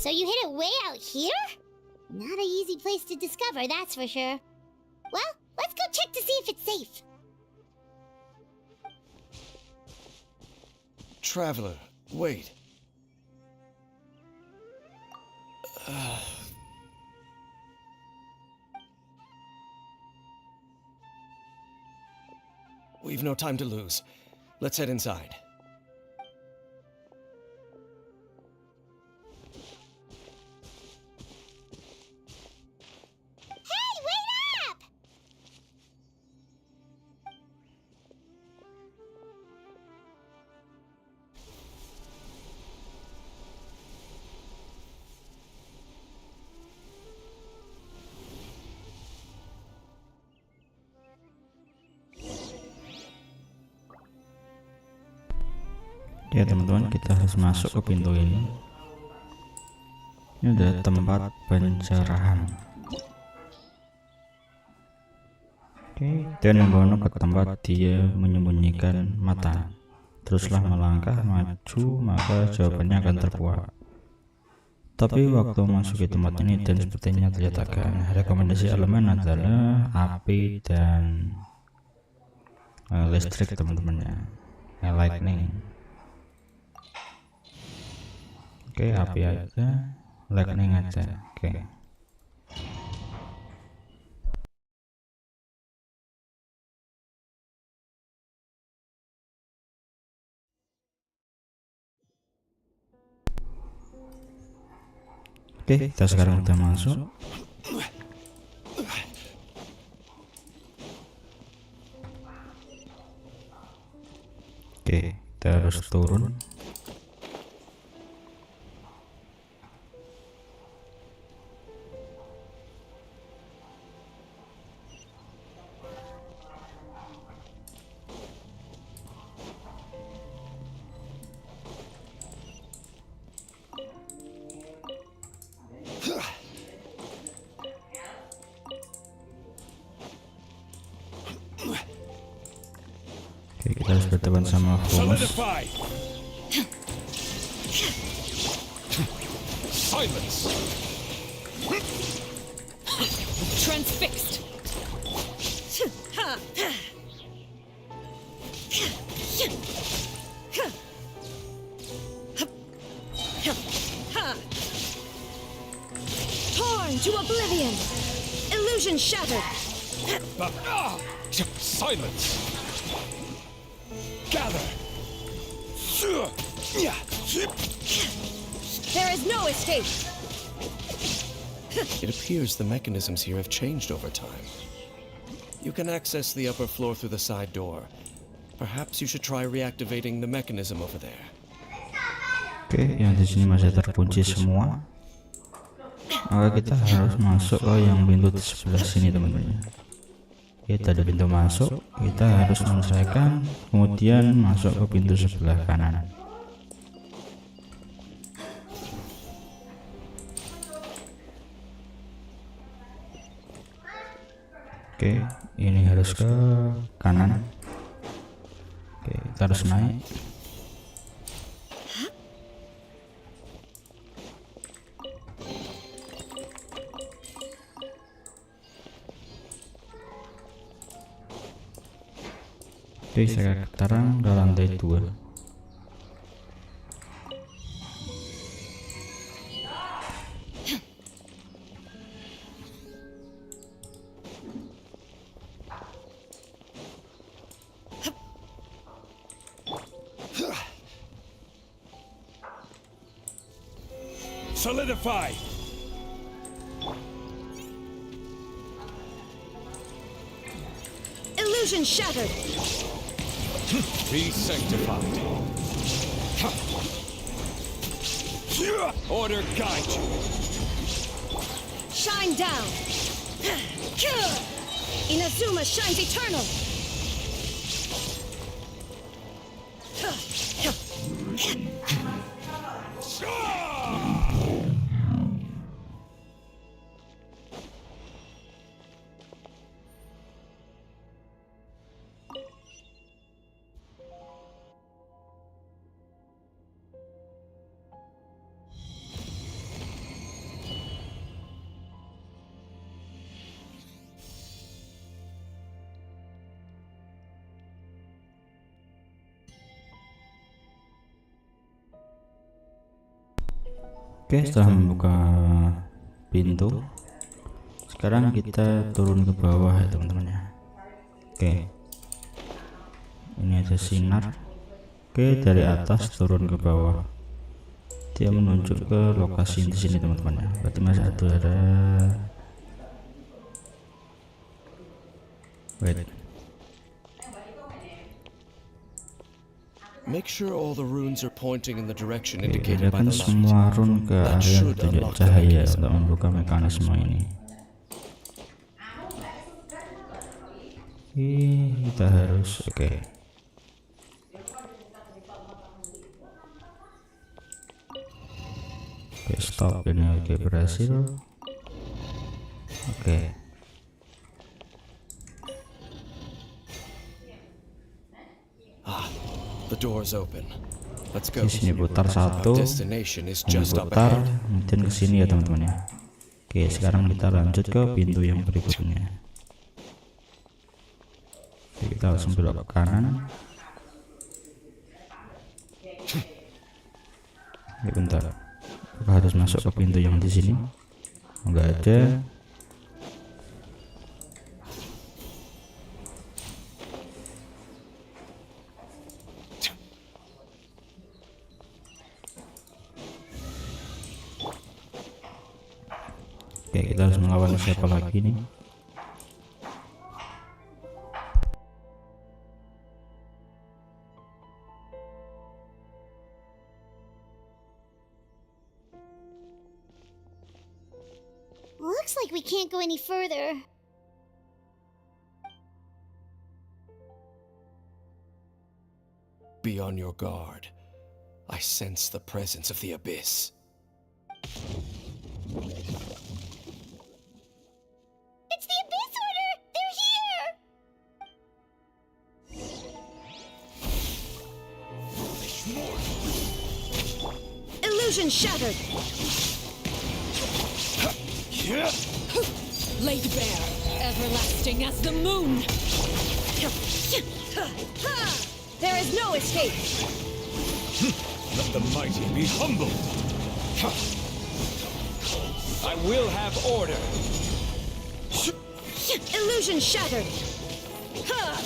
So you hid it way out here? Not an easy place to discover, that's for sure. Well, let's go check to see if it's safe. Traveler, wait. We've no time to lose. Let's head inside. Hey, wait up! Ya teman-teman, kita harus masuk ke pintu ini. Ini ada tempat pencerahan. Oke, dan membawa ke tempat dia menyembunyikan mata. Teruslah melangkah maju, maka jawabannya akan terbuat. Tapi waktu masuk ke tempat ini dan sepertinya ternyatakan rekomendasi elemen adalah api dan listrik teman-teman ya, lightning. Oke, api aja, lightning aja. Oke. Oke, kita sekarang udah masuk. Oke, kita harus turun. Oke, kita harus berteman sama Fountaine. Silence! Transfixed. to oblivion! Illusion shattered! Silence! Gather! There is no escape! It appears the mechanisms here have changed over time. You can access the upper floor through the side door. Perhaps you should try reactivating the mechanism over there. Oke, yang di sini masih terkunci semua. Maka kita harus masuk ke yang pintu di sebelah sini, teman-teman. Kita ada pintu masuk, kita harus menyelesaikan, kemudian masuk ke pintu sebelah kanan. Oke, ini harus ke kanan. Oke, kita harus naik. Oke, sekarang ke lantai 2. Solidify! Illusion shattered! Be sanctified. Order guide you. Shine down! Inazuma shines eternal! Oke, setelah membuka pintu, sekarang kita turun ke bawah ya teman-teman ya. Oke, ini ada sinar. Oke, dari atas turun ke bawah, dia menunjuk ke lokasi di sini teman-teman ya. Berarti masih ada wait. Make sure all the runes are pointing in the direction Oke, indicated by kan the semua light. rune ke That area should petunjuk unlock the cahaya mechanism. untuk membuka mekanisme ini. Kita harus oke. Oke, stop ini. Oke, berhasil. Oke. The door's open. Let's go. Di sini putar Our satu, destination is ini just up putar, ahead. kemudian ke sini ya teman-teman ya. Oke, sekarang kita lanjut ke pintu yang berikutnya. Oke, kita langsung belok ke kanan. Oke, bentar. Kita harus masuk ke pintu yang di sini. Enggak ada. Oke, kita harus melawan siapa lagi nih? Looks like we can't go any further. Be on your guard. I sense the presence of the abyss. It's the Abyss Order! They're here! Illusion shattered! Laid bare, everlasting as the moon! There is no escape! Let the mighty be humbled. I will have order. Illusion shattered. Ha!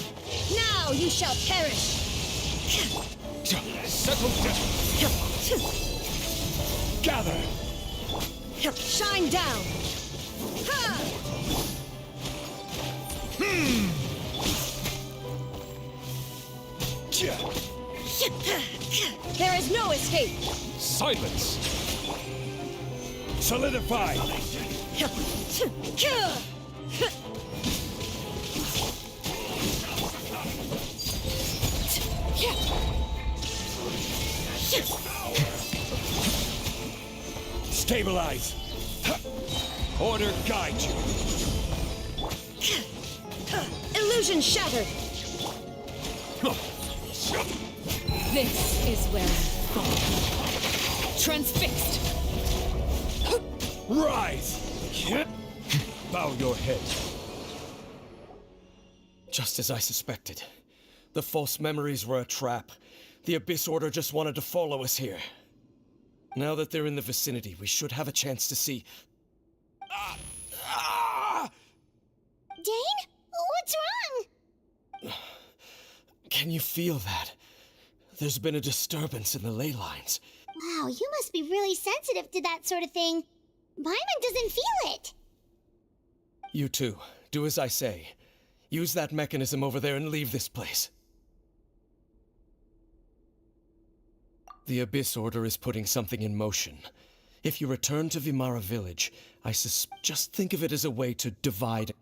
Now you shall perish. Settle down. Gather. Shine down. Ha! There is no escape. Silence. Solidify. Stabilize. Order guide you. Illusion shattered. This is where I fall. Transfixed. Rise. Bow your head. Just as I suspected. The false memories were a trap. The Abyss Order just wanted to follow us here. Now that they're in the vicinity, we should have a chance to see... Dain? What's wrong? Can you feel that? There's been a disturbance in the ley lines. Wow, you must be really sensitive to that sort of thing. Paimon doesn't feel it. You too. Do as I say. Use that mechanism over there and leave this place. The Abyss Order is putting something in motion. If you return to Vimara Village, just think of it as a way to divide...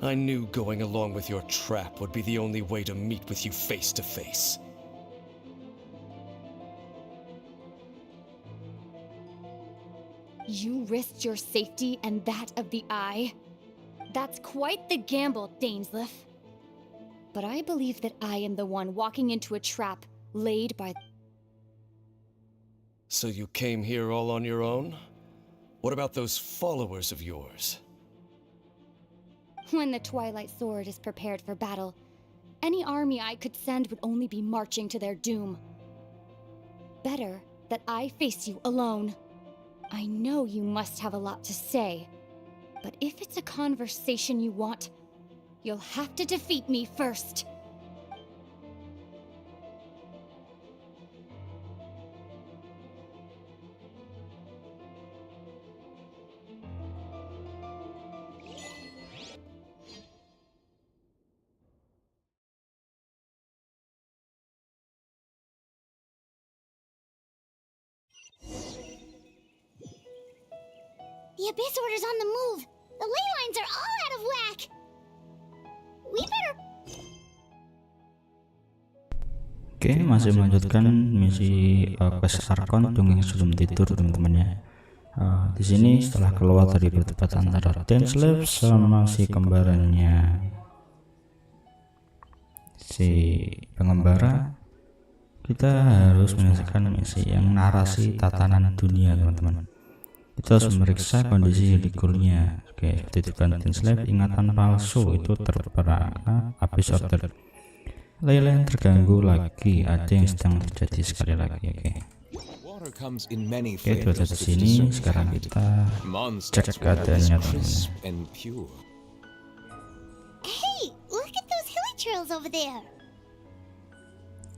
I knew going along with your trap would be the only way to meet with you face to face. You risked your safety and that of the Eye? That's quite the gamble, Dainsleif. But I believe that I am the one walking into a trap laid by... So you came here all on your own? What about those followers of yours? When the Twilight Sword is prepared for battle, any army I could send would only be marching to their doom. Better that I face you alone. I know you must have a lot to say, but if it's a conversation you want, you'll have to defeat me first. The Abyss Order's on the move. The ley lines are all out of whack. We better... Oke, masih melanjutkan misi Quest Archon, dongeng sebelum tidur, teman-teman ya. Di sini setelah keluar dari perdebatan antara Dainsleif sama si kembarannya si pengembara, kita harus menyelesaikan misi yang narasi tatanan dunia, teman-teman. Kita harus memeriksa kondisi likurnya. Oke, seperti itu kan, Dainsleif, ingatan palsu itu terperangkap Abyss Order. Ley-ley terganggu lagi, ada yang sedang terjadi sekali lagi. Oke, itu ada di sini. Sekarang kita cek keadaannya, teman-teman. Hey, look at those hilly trails over there.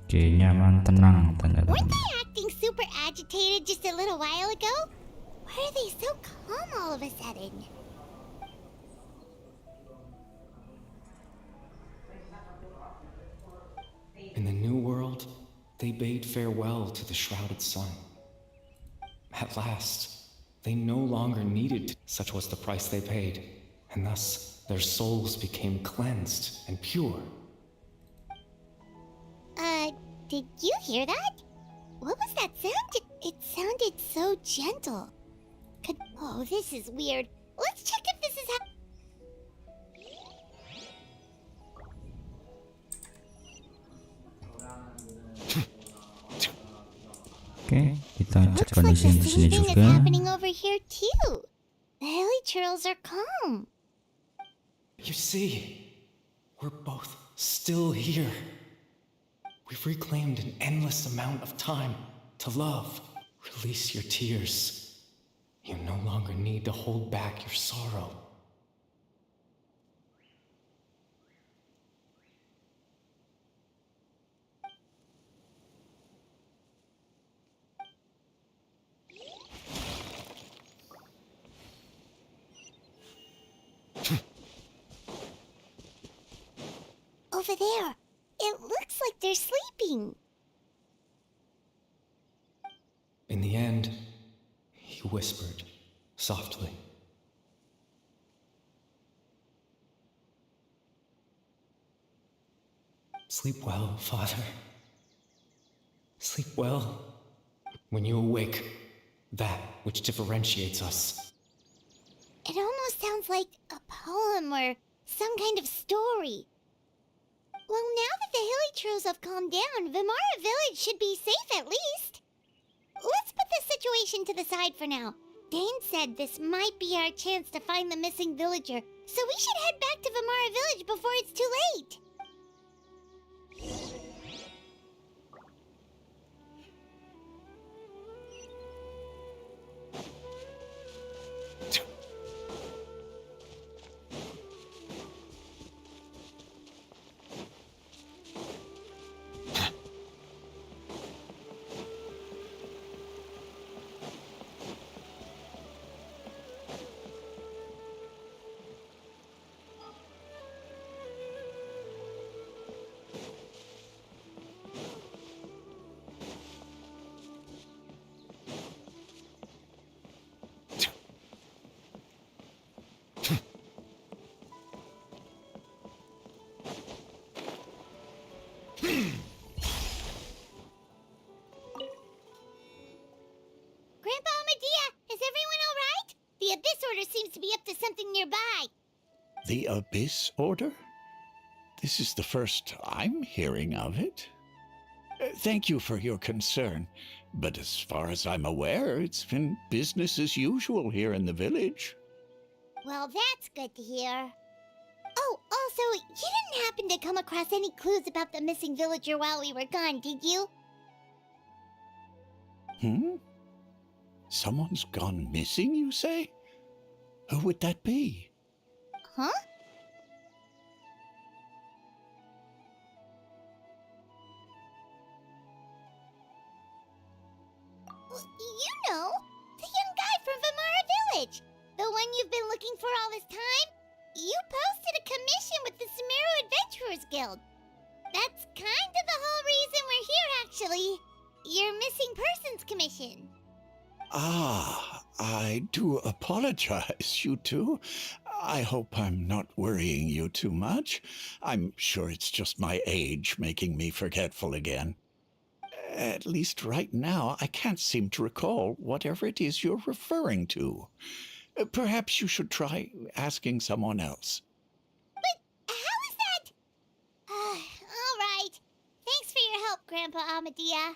Oke, nyaman, tenang, tanda Weren't teman. they acting super agitated just a little while ago? Why Why are they so calm all of a sudden? In the new world, they bade farewell to the shrouded sun. At last, they no longer needed to, such was the price they paid, and thus their souls became cleansed and pure. Did you hear that? What was that sound? It sounded so gentle. Oh, this is weird. Let's check if this is Oke, kita cek Looks like kondisi the di sini same thing is juga. happening over here too. The hilly churls are calm. You see, we're both still here. We've reclaimed an endless amount of time to love. Release your tears. You no longer need to hold back your sorrow. Over there. It looks like they're sleeping. In the end, he whispered softly. Sleep well, Father. Sleep well. When you awake, that which differentiates us. It almost sounds like a poem or some kind of story. Well, now that the hilly churls have calmed down, Vimara village should be safe at least. Let's put this situation to the side for now. Dain said this might be our chance to find the missing villager, so we should head back to Vimara village before it's too late. Grandpa Medea, is everyone all right? The Abyss Order seems to be up to something nearby. The Abyss Order? This is the first I'm hearing of it. Thank you for your concern, but as far as I'm aware, it's been business as usual here in the village. Well, that's good to hear. Oh, also, you didn't happen to come across any clues about the missing villager while we were gone, did you? Someone's gone missing, you say? Who would that be? Huh? You know, the young guy from Vimara Village. The one you've been looking for all this time. You posted a commission with the Sumeru Adventurers Guild. That's kind of the whole reason we're here, actually. Your missing persons commission. Ah, I do apologize, you two. I hope I'm not worrying you too much. I'm sure it's just my age making me forgetful again. At least right now, I can't seem to recall whatever it is you're referring to. Perhaps you should try asking someone else. But how is that? All right. Thanks for your help, Grandpa Amadea.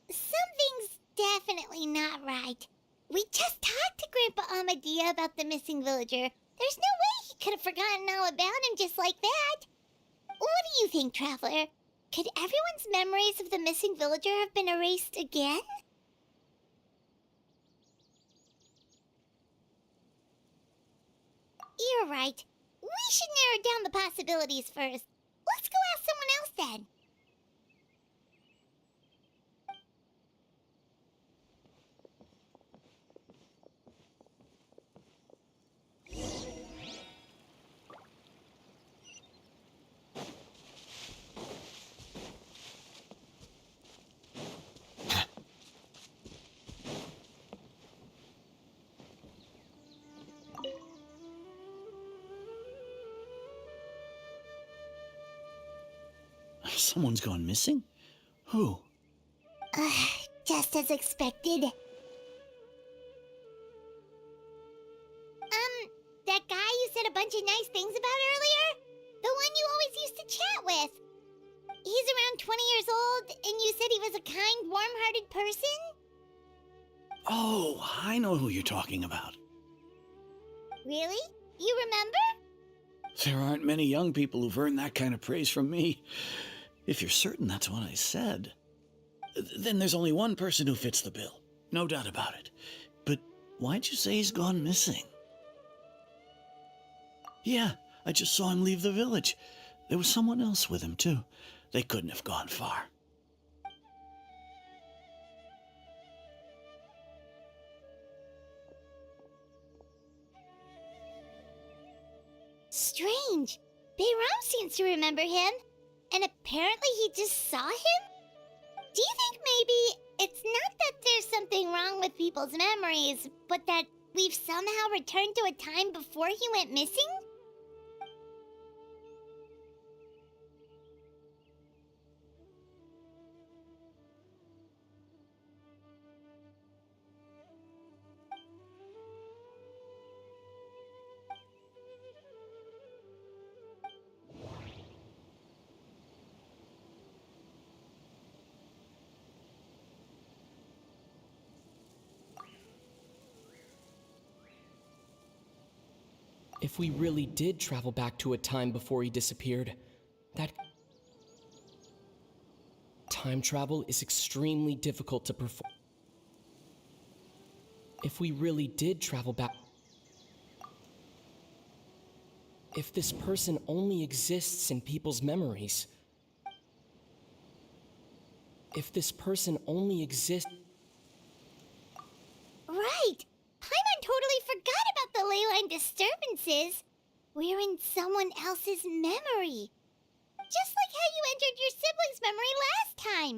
Something's definitely not right. We just talked to Grandpa Amadea about the missing villager. There's no way he could have forgotten all about him just like that. What do you think, Traveler? Could everyone's memories of the missing villager have been erased again? You're right. We should narrow down the possibilities first. Let's go ask someone else then. Someone's gone missing? Who? Just as expected. That guy you said a bunch of nice things about earlier? The one you always used to chat with. He's around 20 years old, and you said he was a kind, warm-hearted person? Oh, I know who you're talking about. Really? You remember? There aren't many young people who've earned that kind of praise from me. If you're certain that's what I said, then there's only one person who fits the bill. No doubt about it. But why'd you say he's gone missing? Yeah, I just saw him leave the village. There was someone else with him, too. They couldn't have gone far. Strange. Bayram seems to remember him, and apparently he just saw him? Do you think maybe it's not that there's something wrong with people's memories, but that we've somehow returned to a time before he went missing? If we really did travel back to a time before he disappeared, that time travel is extremely difficult to perform. If we really did travel back, if this person only exists in people's memories, if this person only exists... Right! Paimon totally forgot about the ley line disturbances. We're in someone else's memory. Just like how you entered your sibling's memory last time.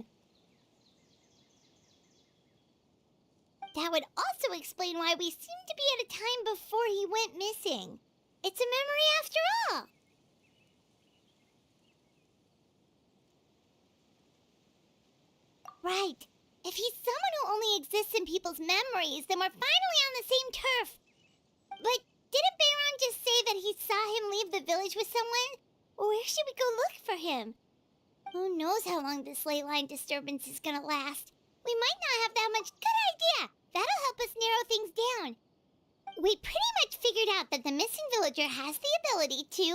That would also explain why we seem to be at a time before he went missing. It's a memory after all. Right. If he's someone who only exists in people's memories, then we're finally on the same turf. But didn't Bayron just say that he saw him leave the village with someone? Where should we go look for him? Who knows how long this ley line disturbance is gonna last? We might not have that much. Good idea! That'll help us narrow things down. We pretty much figured out that the missing villager has the ability to...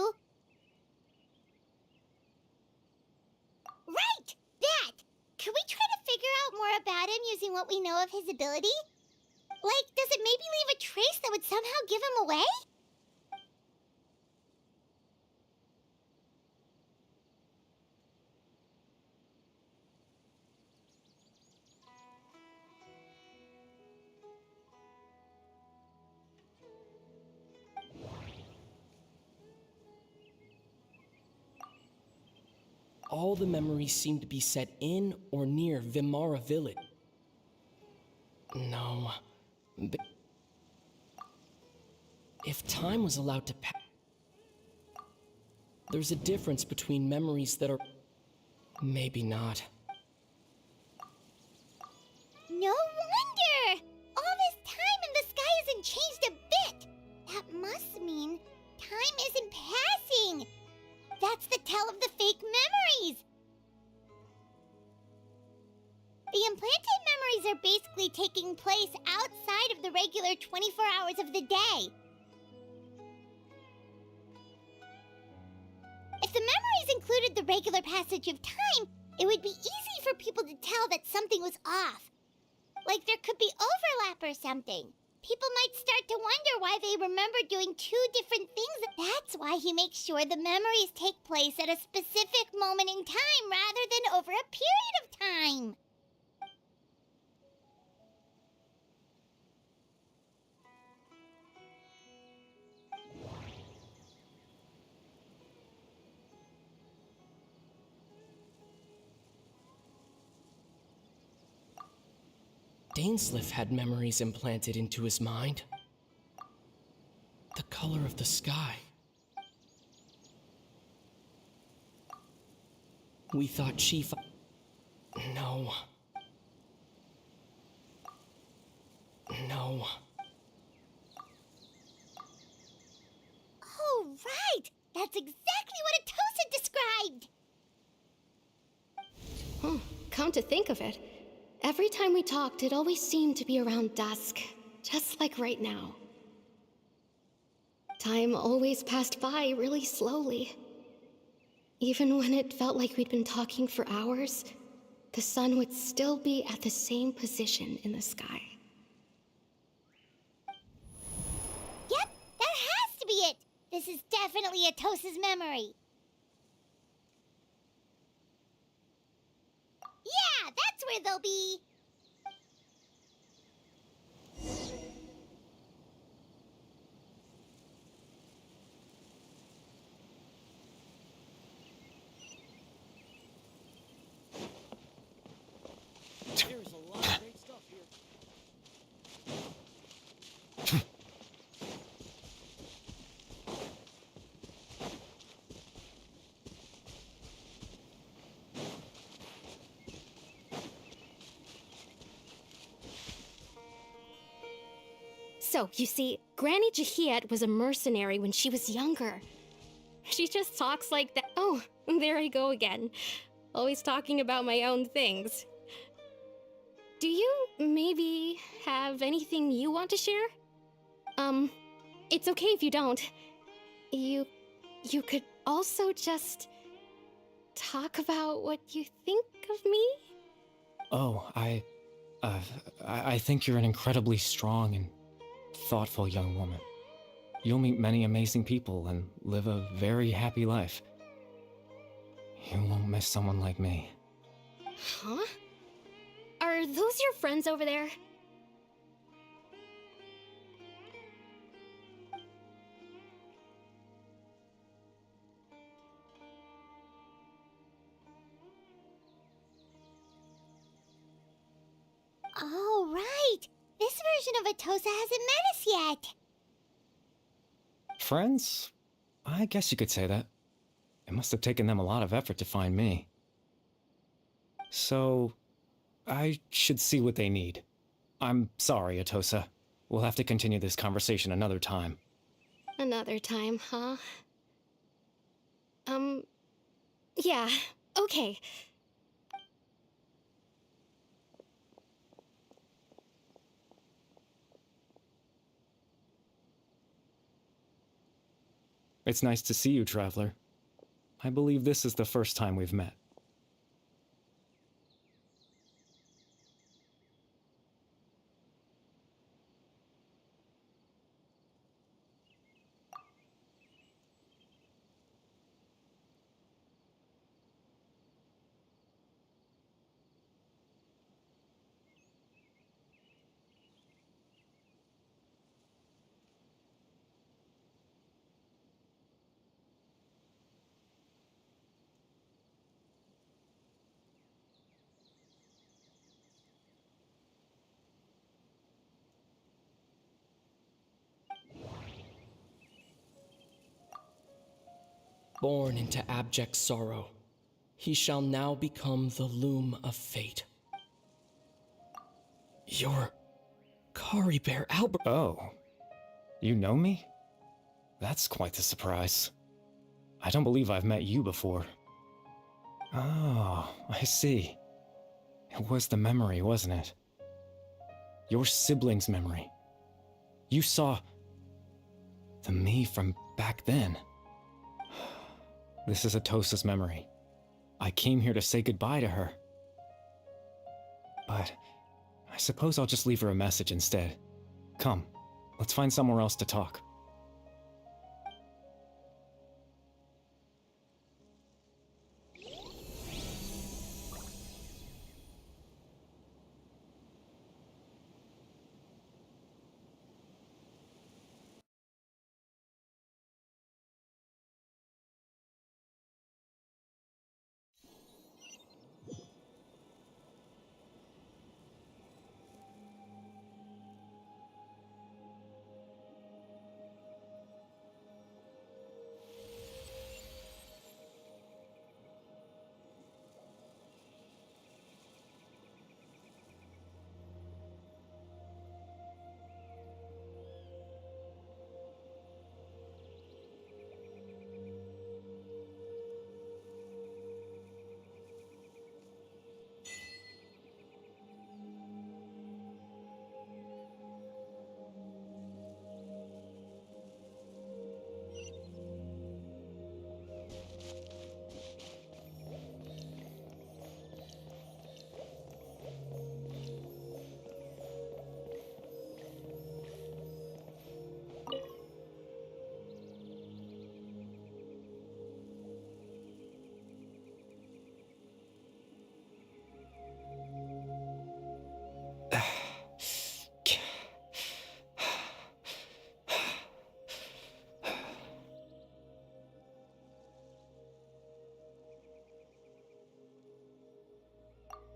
Right! That! Can we try to figure out more about him using what we know of his ability? Like, does it maybe leave a trace that would somehow give him away? All the memories seem to be set in or near Vimara village. No. But if time was allowed to pass, there's a difference between memories that are... maybe not. No wonder! All this time and the sky hasn't changed a bit! That must mean time isn't passing! That's the tell of the fake memories! The implanted memories are basically taking place outside of the regular 24 hours of the day. If the memories included the regular passage of time, it would be easy for people to tell that something was off. Like there could be overlap or something. People might start to wonder why they remember doing two different things. That's why he makes sure the memories take place at a specific moment in time rather than over a period of time. Dainsliff had memories implanted into his mind. The color of the sky. We thought she No. No. Oh, right! That's exactly what Atosa described! Oh, come to think of it, every time we talked, it always seemed to be around dusk, just like right now. Time always passed by really slowly. Even when it felt like we'd been talking for hours, the sun would still be at the same position in the sky. Yep, that has to be it! This is definitely Atosa's memory. Yeah, that's where they'll be! There's a lot of great stuff here. So, you see, Granny Jahiet was a mercenary when she was younger. She just talks like that. Oh, there I go again. Always talking about my own things. Do you maybe have anything you want to share? It's okay if you don't. You could also just talk about what you think of me? Oh, I think you're an incredibly strong and thoughtful young woman. You'll meet many amazing people and live a very happy life. You won't miss someone like me. Huh? Are those your friends over there? Oh, right! This version of Atosa hasn't met us yet! Friends? I guess you could say that. It must have taken them a lot of effort to find me. So, I should see what they need. I'm sorry, Atosa. We'll have to continue this conversation another time. Another time, huh? Yeah, okay. It's nice to see you, Traveler. I believe this is the first time we've met. Born into abject sorrow, he shall now become the loom of fate. You're Kari Bear Albert. Oh, you know me? That's quite the surprise. I don't believe I've met you before. Oh, I see. It was the memory, wasn't it? Your sibling's memory. You saw the me from back then. This is Atosa's memory. I came here to say goodbye to her. But I suppose I'll just leave her a message instead. Come, let's find somewhere else to talk.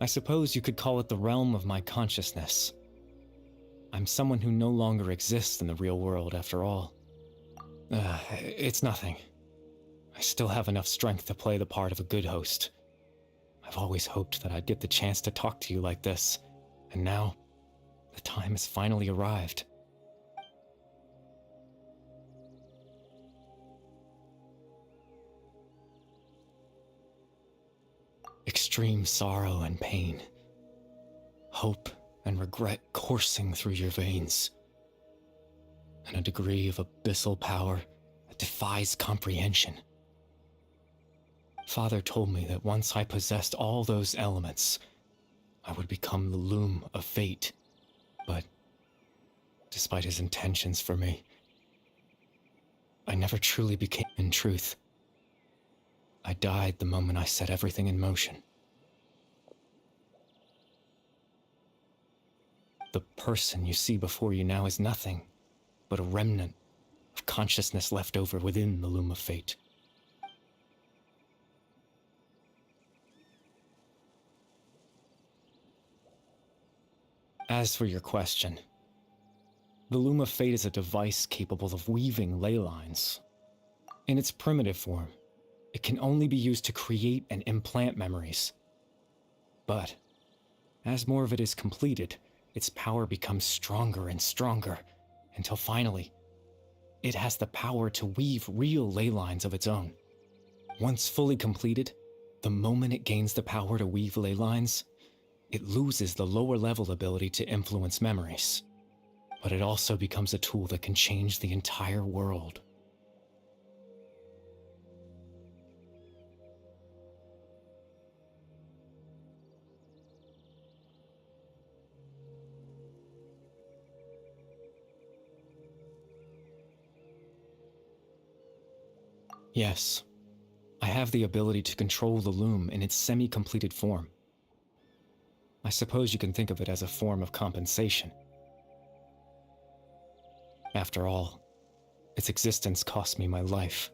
I suppose you could call it the realm of my consciousness. I'm someone who no longer exists in the real world, after all. It's nothing. I still have enough strength to play the part of a good host. I've always hoped that I'd get the chance to talk to you like this, and now, the time has finally arrived. Extreme sorrow and pain. Hope and regret coursing through your veins. And a degree of abyssal power that defies comprehension. Father told me that once I possessed all those elements, I would become the loom of fate. But, despite his intentions for me, I never truly became. In truth, I died the moment I set everything in motion. The person you see before you now is nothing but a remnant of consciousness left over within the loom of fate. As for your question, the loom of fate is a device capable of weaving ley lines. In its primitive form, it can only be used to create and implant memories. But, as more of it is completed, its power becomes stronger and stronger, until finally, it has the power to weave real ley lines of its own. Once fully completed, the moment it gains the power to weave ley lines, it loses the lower level ability to influence memories. But it also becomes a tool that can change the entire world. Yes, I have the ability to control the loom in its semi-completed form. I suppose you can think of it as a form of compensation. After all, its existence cost me my life.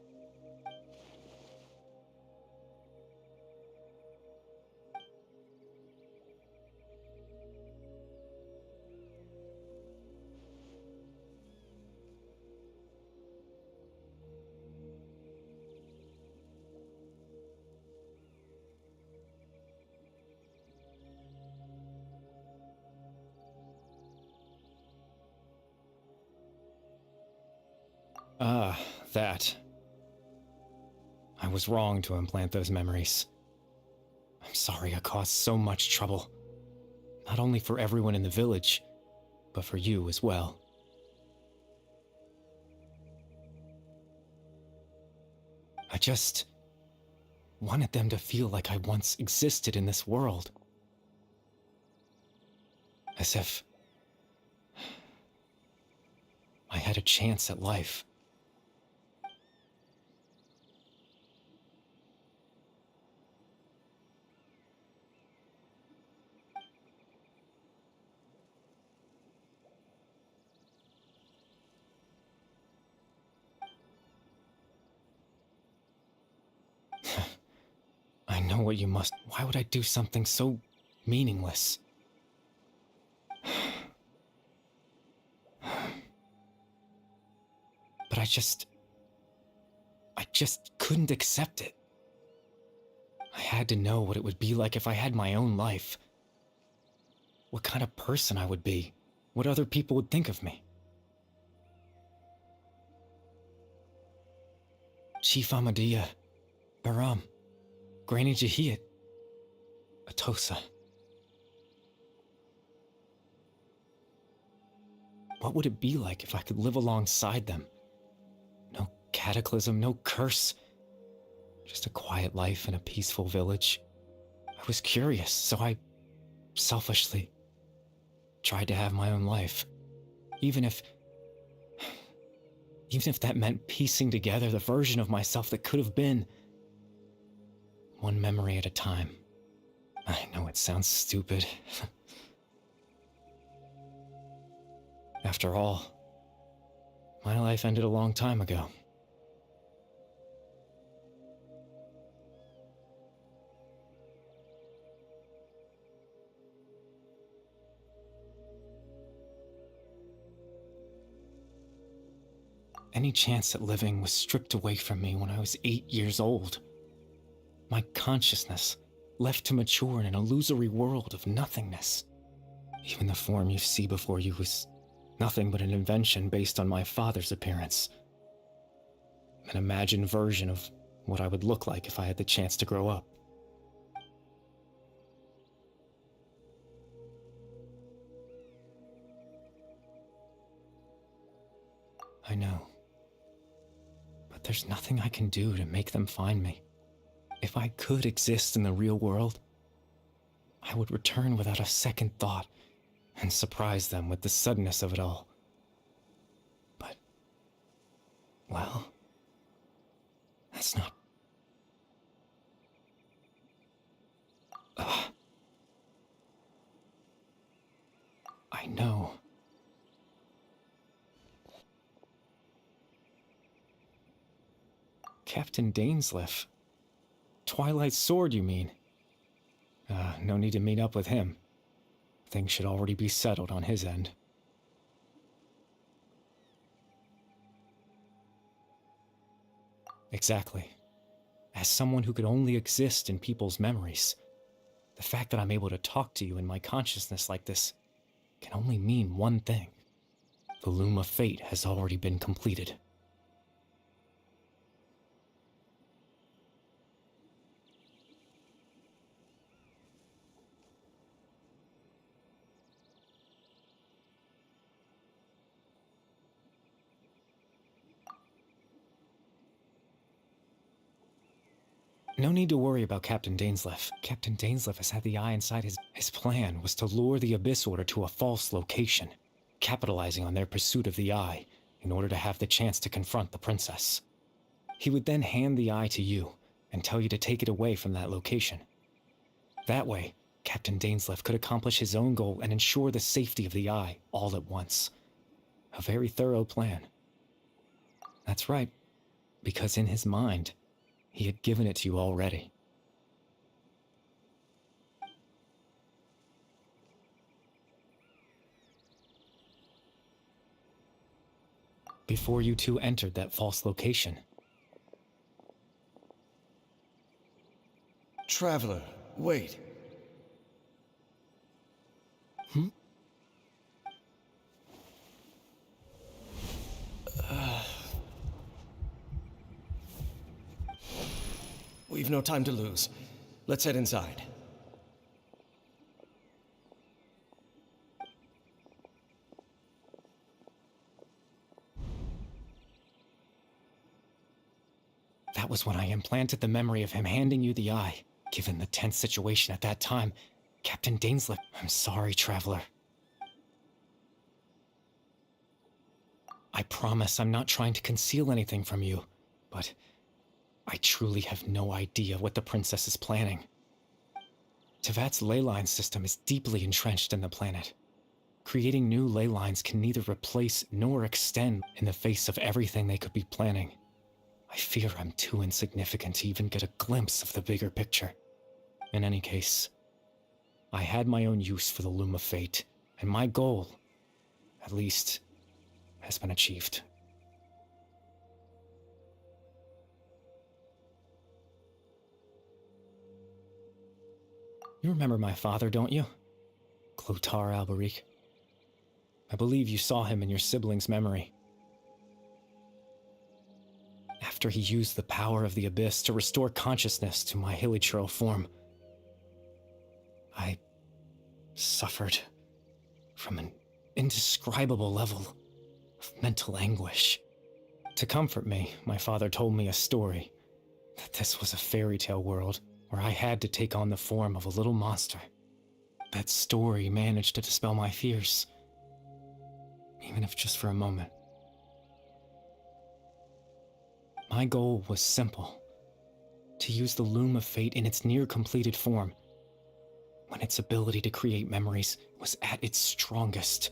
That. I was wrong to implant those memories. I'm sorry I caused so much trouble. Not only for everyone in the village, but for you as well. I just wanted them to feel like I once existed in this world. As if I had a chance at life. I know what you must. Why would I do something so meaningless? But I just couldn't accept it. I had to know what it would be like if I had my own life. What kind of person I would be. What other people would think of me. Chief Amadea, Baram, Granny Jahiat, Atosa. What would it be like if I could live alongside them? No cataclysm, no curse. Just a quiet life in a peaceful village. I was curious, so I selfishly tried to have my own life. Even if that meant piecing together the version of myself that could have been. One memory at a time. I know it sounds stupid. After all, my life ended a long time ago. Any chance at living was stripped away from me when I was 8 years old. My consciousness left to mature in an illusory world of nothingness. Even the form you see before you was nothing but an invention based on my father's appearance. An imagined version of what I would look like if I had the chance to grow up. I know. But there's nothing I can do to make them find me. If I could exist in the real world, I would return without a second thought and surprise them with the suddenness of it all. But, well, that's not... I know. Captain Dainsleif. Twilight Sword, you mean? No need to meet up with him. Things should already be settled on his end. Exactly. As someone who could only exist in people's memories, the fact that I'm able to talk to you in my consciousness like this can only mean one thing. The loom of fate has already been completed. No need to worry about Captain Dainsleif. Captain Dainsleif has had the eye inside his plan was to lure the Abyss Order to a false location, capitalizing on their pursuit of the eye in order to have the chance to confront the princess. He would then hand the eye to you and tell you to take it away from that location. That way, Captain Dainsleif could accomplish his own goal and ensure the safety of the eye all at once. A very thorough plan. That's right, because in his mind, he had given it to you already. Before you two entered that false location. Traveler, wait. We've no time to lose. Let's head inside. That was when I implanted the memory of him handing you the eye. Given the tense situation at that time, Captain Dainsleif... I'm sorry, Traveler. I promise I'm not trying to conceal anything from you, but I truly have no idea what the princess is planning. Tevat's ley line system is deeply entrenched in the planet. Creating new ley lines can neither replace nor extend in the face of everything they could be planning. I fear I'm too insignificant to even get a glimpse of the bigger picture. In any case, I had my own use for the Loom of Fate, and my goal, at least, has been achieved. You remember my father, don't you? Clotar Alberic. I believe you saw him in your sibling's memory. After he used the power of the Abyss to restore consciousness to my hilichurl form, I suffered from an indescribable level of mental anguish. To comfort me, my father told me a story, that this was a fairy tale world where I had to take on the form of a little monster. That story managed to dispel my fears, even if just for a moment. My goal was simple, to use the Loom of Fate in its near-completed form, when its ability to create memories was at its strongest,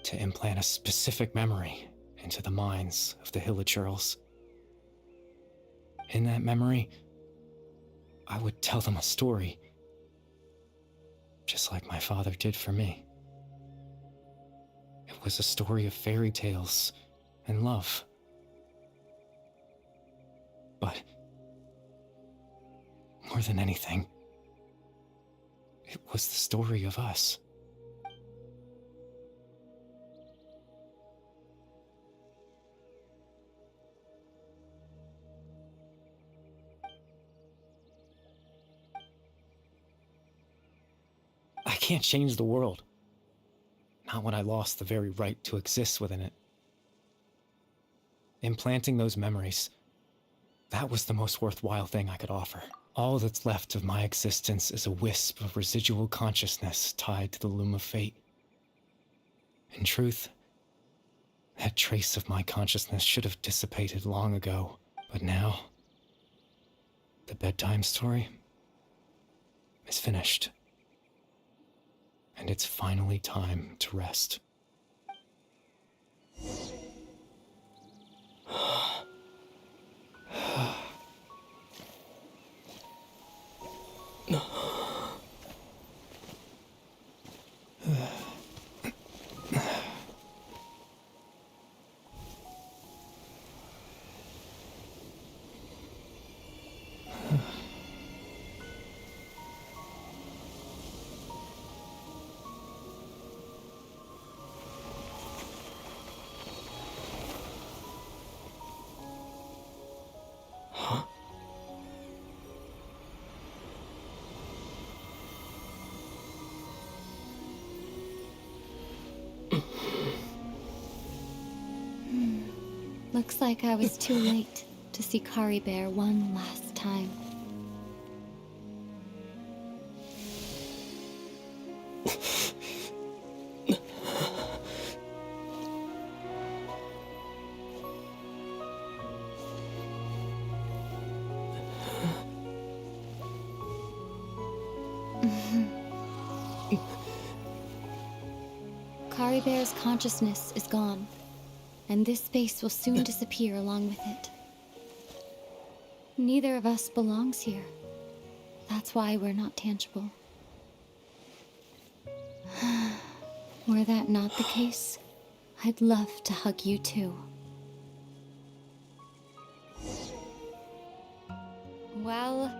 to implant a specific memory into the minds of the hilichurls. In that memory, I would tell them a story, just like my father did for me. It was a story of fairy tales and love, But more than anything, it was the story of us. I can't change the world. Not when I lost the very right to exist within it. Implanting those memories, that was the most worthwhile thing I could offer. All that's left of my existence is a wisp of residual consciousness tied to the loom of fate. In truth, that trace of my consciousness should have dissipated long ago. But now, the bedtime story is finished. And it's finally time to rest. Looks like I was too late to see Kari Bear one last time. Kari Bear's consciousness is gone, and this space will soon disappear along with it. Neither of us belongs here. That's why we're not tangible. Were that not the case, I'd love to hug you too. Well,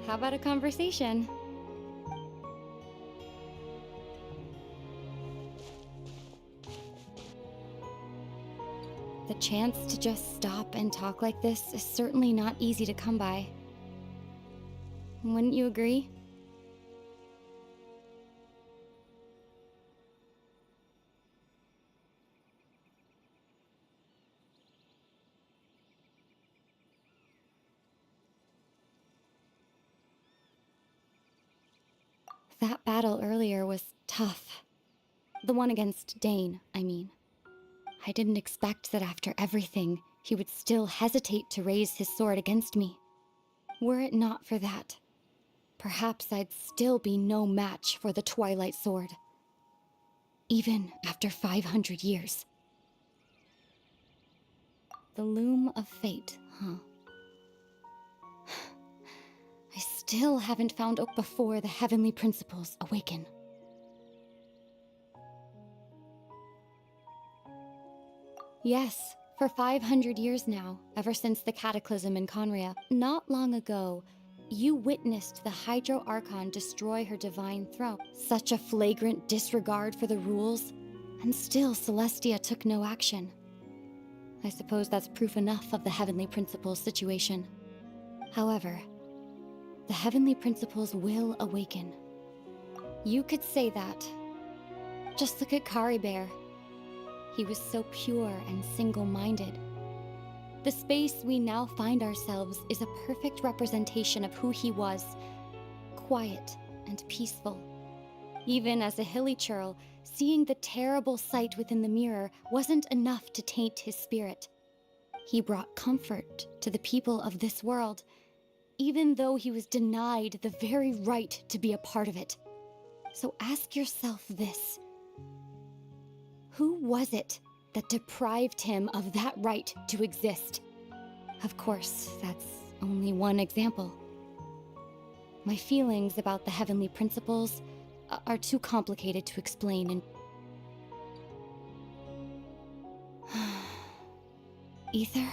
how about a conversation? The chance to just stop and talk like this is certainly not easy to come by. Wouldn't you agree? That battle earlier was tough. The one against Dain, I mean. I didn't expect that after everything, he would still hesitate to raise his sword against me. Were it not for that, perhaps I'd still be no match for the Twilight Sword. Even after 500 years. The loom of fate, huh? I still haven't found out before the heavenly principles awaken. Yes, for 500 years now, ever since the cataclysm in Conria. Not long ago, you witnessed the Hydro Archon destroy her divine throne. Such a flagrant disregard for the rules, and still Celestia took no action. I suppose that's proof enough of the Heavenly Principles situation. However, the Heavenly Principles will awaken. You could say that. Just look at Kari Bear. He was so pure and single-minded. The space we now find ourselves is a perfect representation of who he was. Quiet and peaceful. Even as a hilly churl, seeing the terrible sight within the mirror wasn't enough to taint his spirit. He brought comfort to the people of this world, even though he was denied the very right to be a part of it. So ask yourself this. Who was it that deprived him of that right to exist? Of course, that's only one example. My feelings about the heavenly principles are too complicated to explain and... Ether?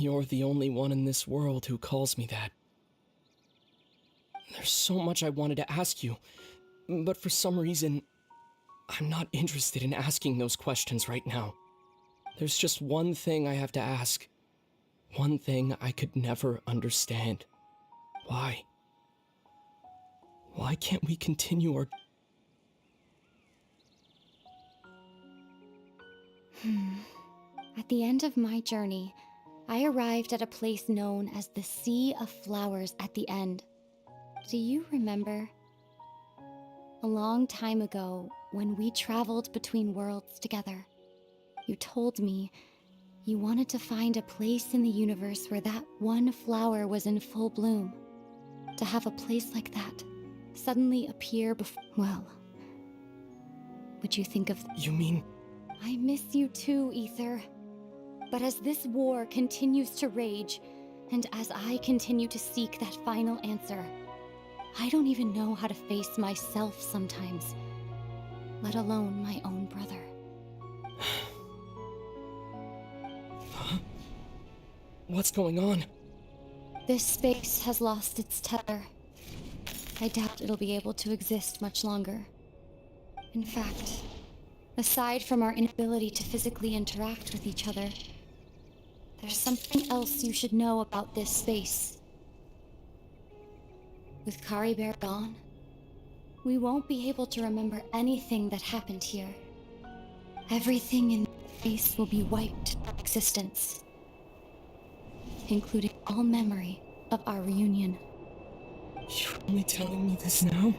You're the only one in this world who calls me that. There's so much I wanted to ask you, but for some reason, I'm not interested in asking those questions right now. There's just one thing I have to ask. One thing I could never understand. Why? Why can't we continue our... At the end of my journey, I arrived at a place known as the Sea of Flowers at the end. Do you remember? A long time ago, when we traveled between worlds together, you told me you wanted to find a place in the universe where that one flower was in full bloom. To have a place like that suddenly appear before... Well, would you think of... You mean... I miss you too, Ether. But as this war continues to rage, and as I continue to seek that final answer, I don't even know how to face myself sometimes, let alone my own brother. Huh? What's going on? This space has lost its tether. I doubt it'll be able to exist much longer. In fact, aside from our inability to physically interact with each other, there's something else you should know about this space. With Kari Bear gone, we won't be able to remember anything that happened here. Everything in space will be wiped from existence, including all memory of our reunion. You're only telling me this now?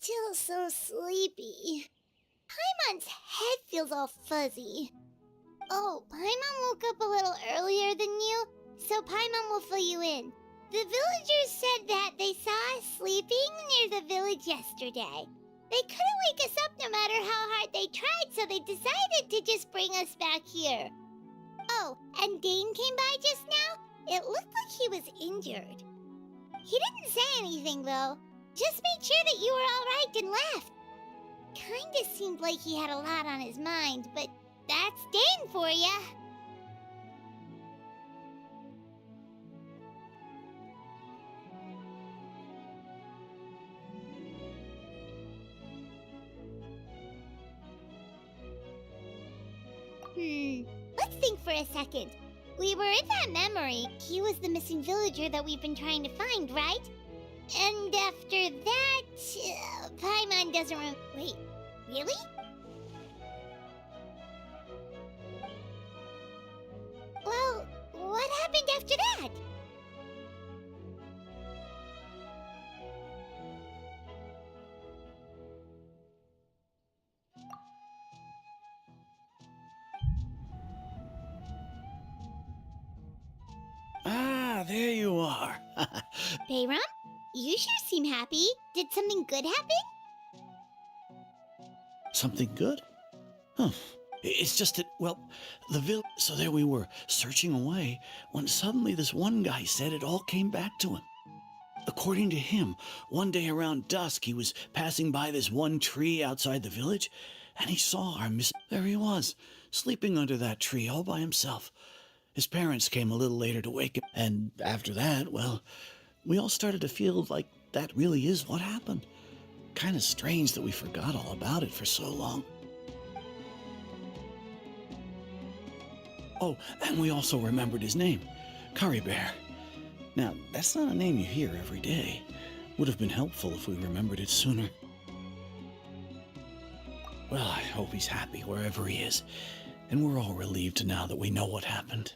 Still so sleepy. Paimon's head feels all fuzzy. Oh, Paimon woke up a little earlier than you, so Paimon will fill you in. The villagers said that they saw us sleeping near the village yesterday. They couldn't wake us up no matter how hard they tried, so they decided to just bring us back here. Oh, and Dain came by just now. It looked like he was injured. He didn't say anything, though. Just made sure that you were all right and left. Kinda seemed like he had a lot on his mind, but that's Dain for ya. Let's think for a second. We were in that memory. He was the missing villager that we've been trying to find, right? And after that, Paimon doesn't wait, really? Well, what happened after that? Ah, there you are. Bayram, you sure seem happy. Did something good happen? Something good? Huh. It's just that, well, the village... So there we were, searching away, when suddenly this one guy said it all came back to him. According to him, one day around dusk, he was passing by this one tree outside the village, and he saw our miss... There he was, sleeping under that tree all by himself. His parents came a little later to wake him, and after that, well, we all started to feel like that really is what happened. Kind of strange that we forgot all about it for so long. Oh, and we also remembered his name, Kari Bear. Now, that's not a name you hear every day. Would have been helpful if we remembered it sooner. Well, I hope he's happy wherever he is, and we're all relieved now that we know what happened.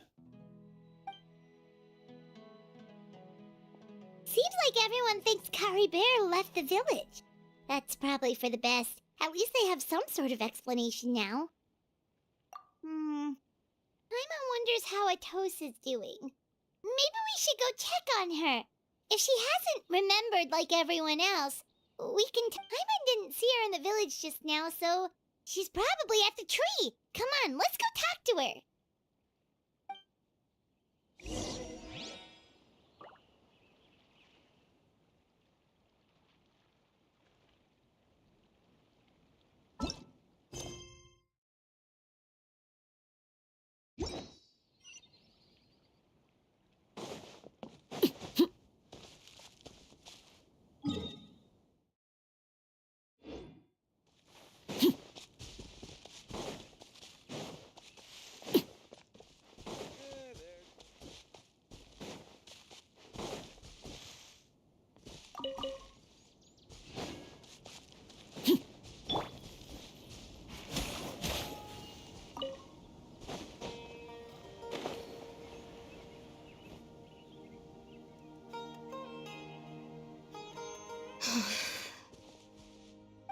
Seems like everyone thinks Kari Bear left the village. That's probably for the best. At least they have some sort of explanation now. Paimon wonders how Atosa's doing. Maybe we should go check on her. If she hasn't remembered like everyone else, we can... Paimon didn't see her in the village just now, so she's probably at the tree. Come on, let's go talk to her.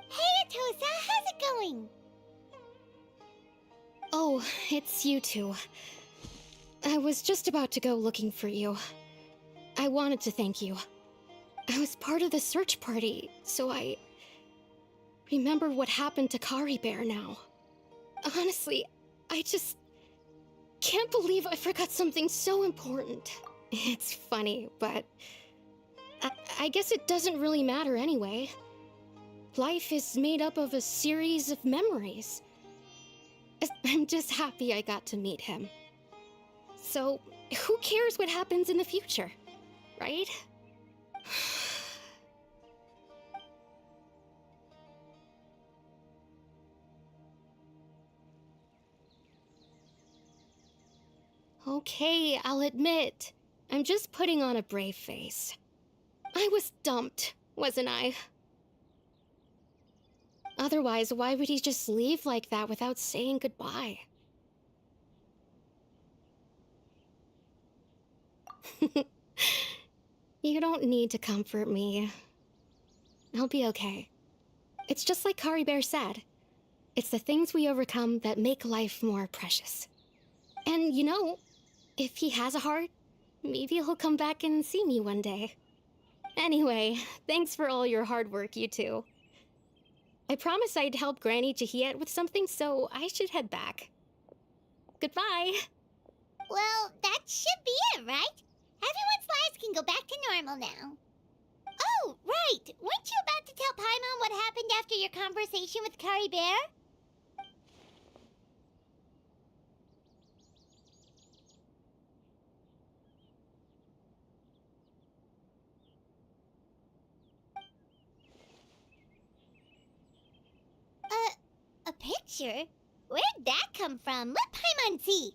Hey, Atosa, how's it going? Oh, it's you two. I was just about to go looking for you. I wanted to thank you. I was part of the search party, so I remember what happened to Kari Bear now. Honestly, I just can't believe I forgot something so important. It's funny, but I guess it doesn't really matter anyway. Life is made up of a series of memories. I'm just happy I got to meet him. So, who cares what happens in the future, right? Okay, I'll admit, I'm just putting on a brave face. I was dumped, wasn't I? Otherwise, why would he just leave like that without saying goodbye? You don't need to comfort me. I'll be okay. It's just like Kari Bear said. It's the things we overcome that make life more precious. And you know, if he has a heart, maybe he'll come back and see me one day. Anyway, thanks for all your hard work, you two. I promised I'd help Granny Jahiet with something, so I should head back. Goodbye. Well, that should be it, right? Everyone's lives can go back to normal now. Oh, right! Weren't you about to tell Paimon what happened after your conversation with Kari Bear? A picture? Where'd that come from? Let Paimon see.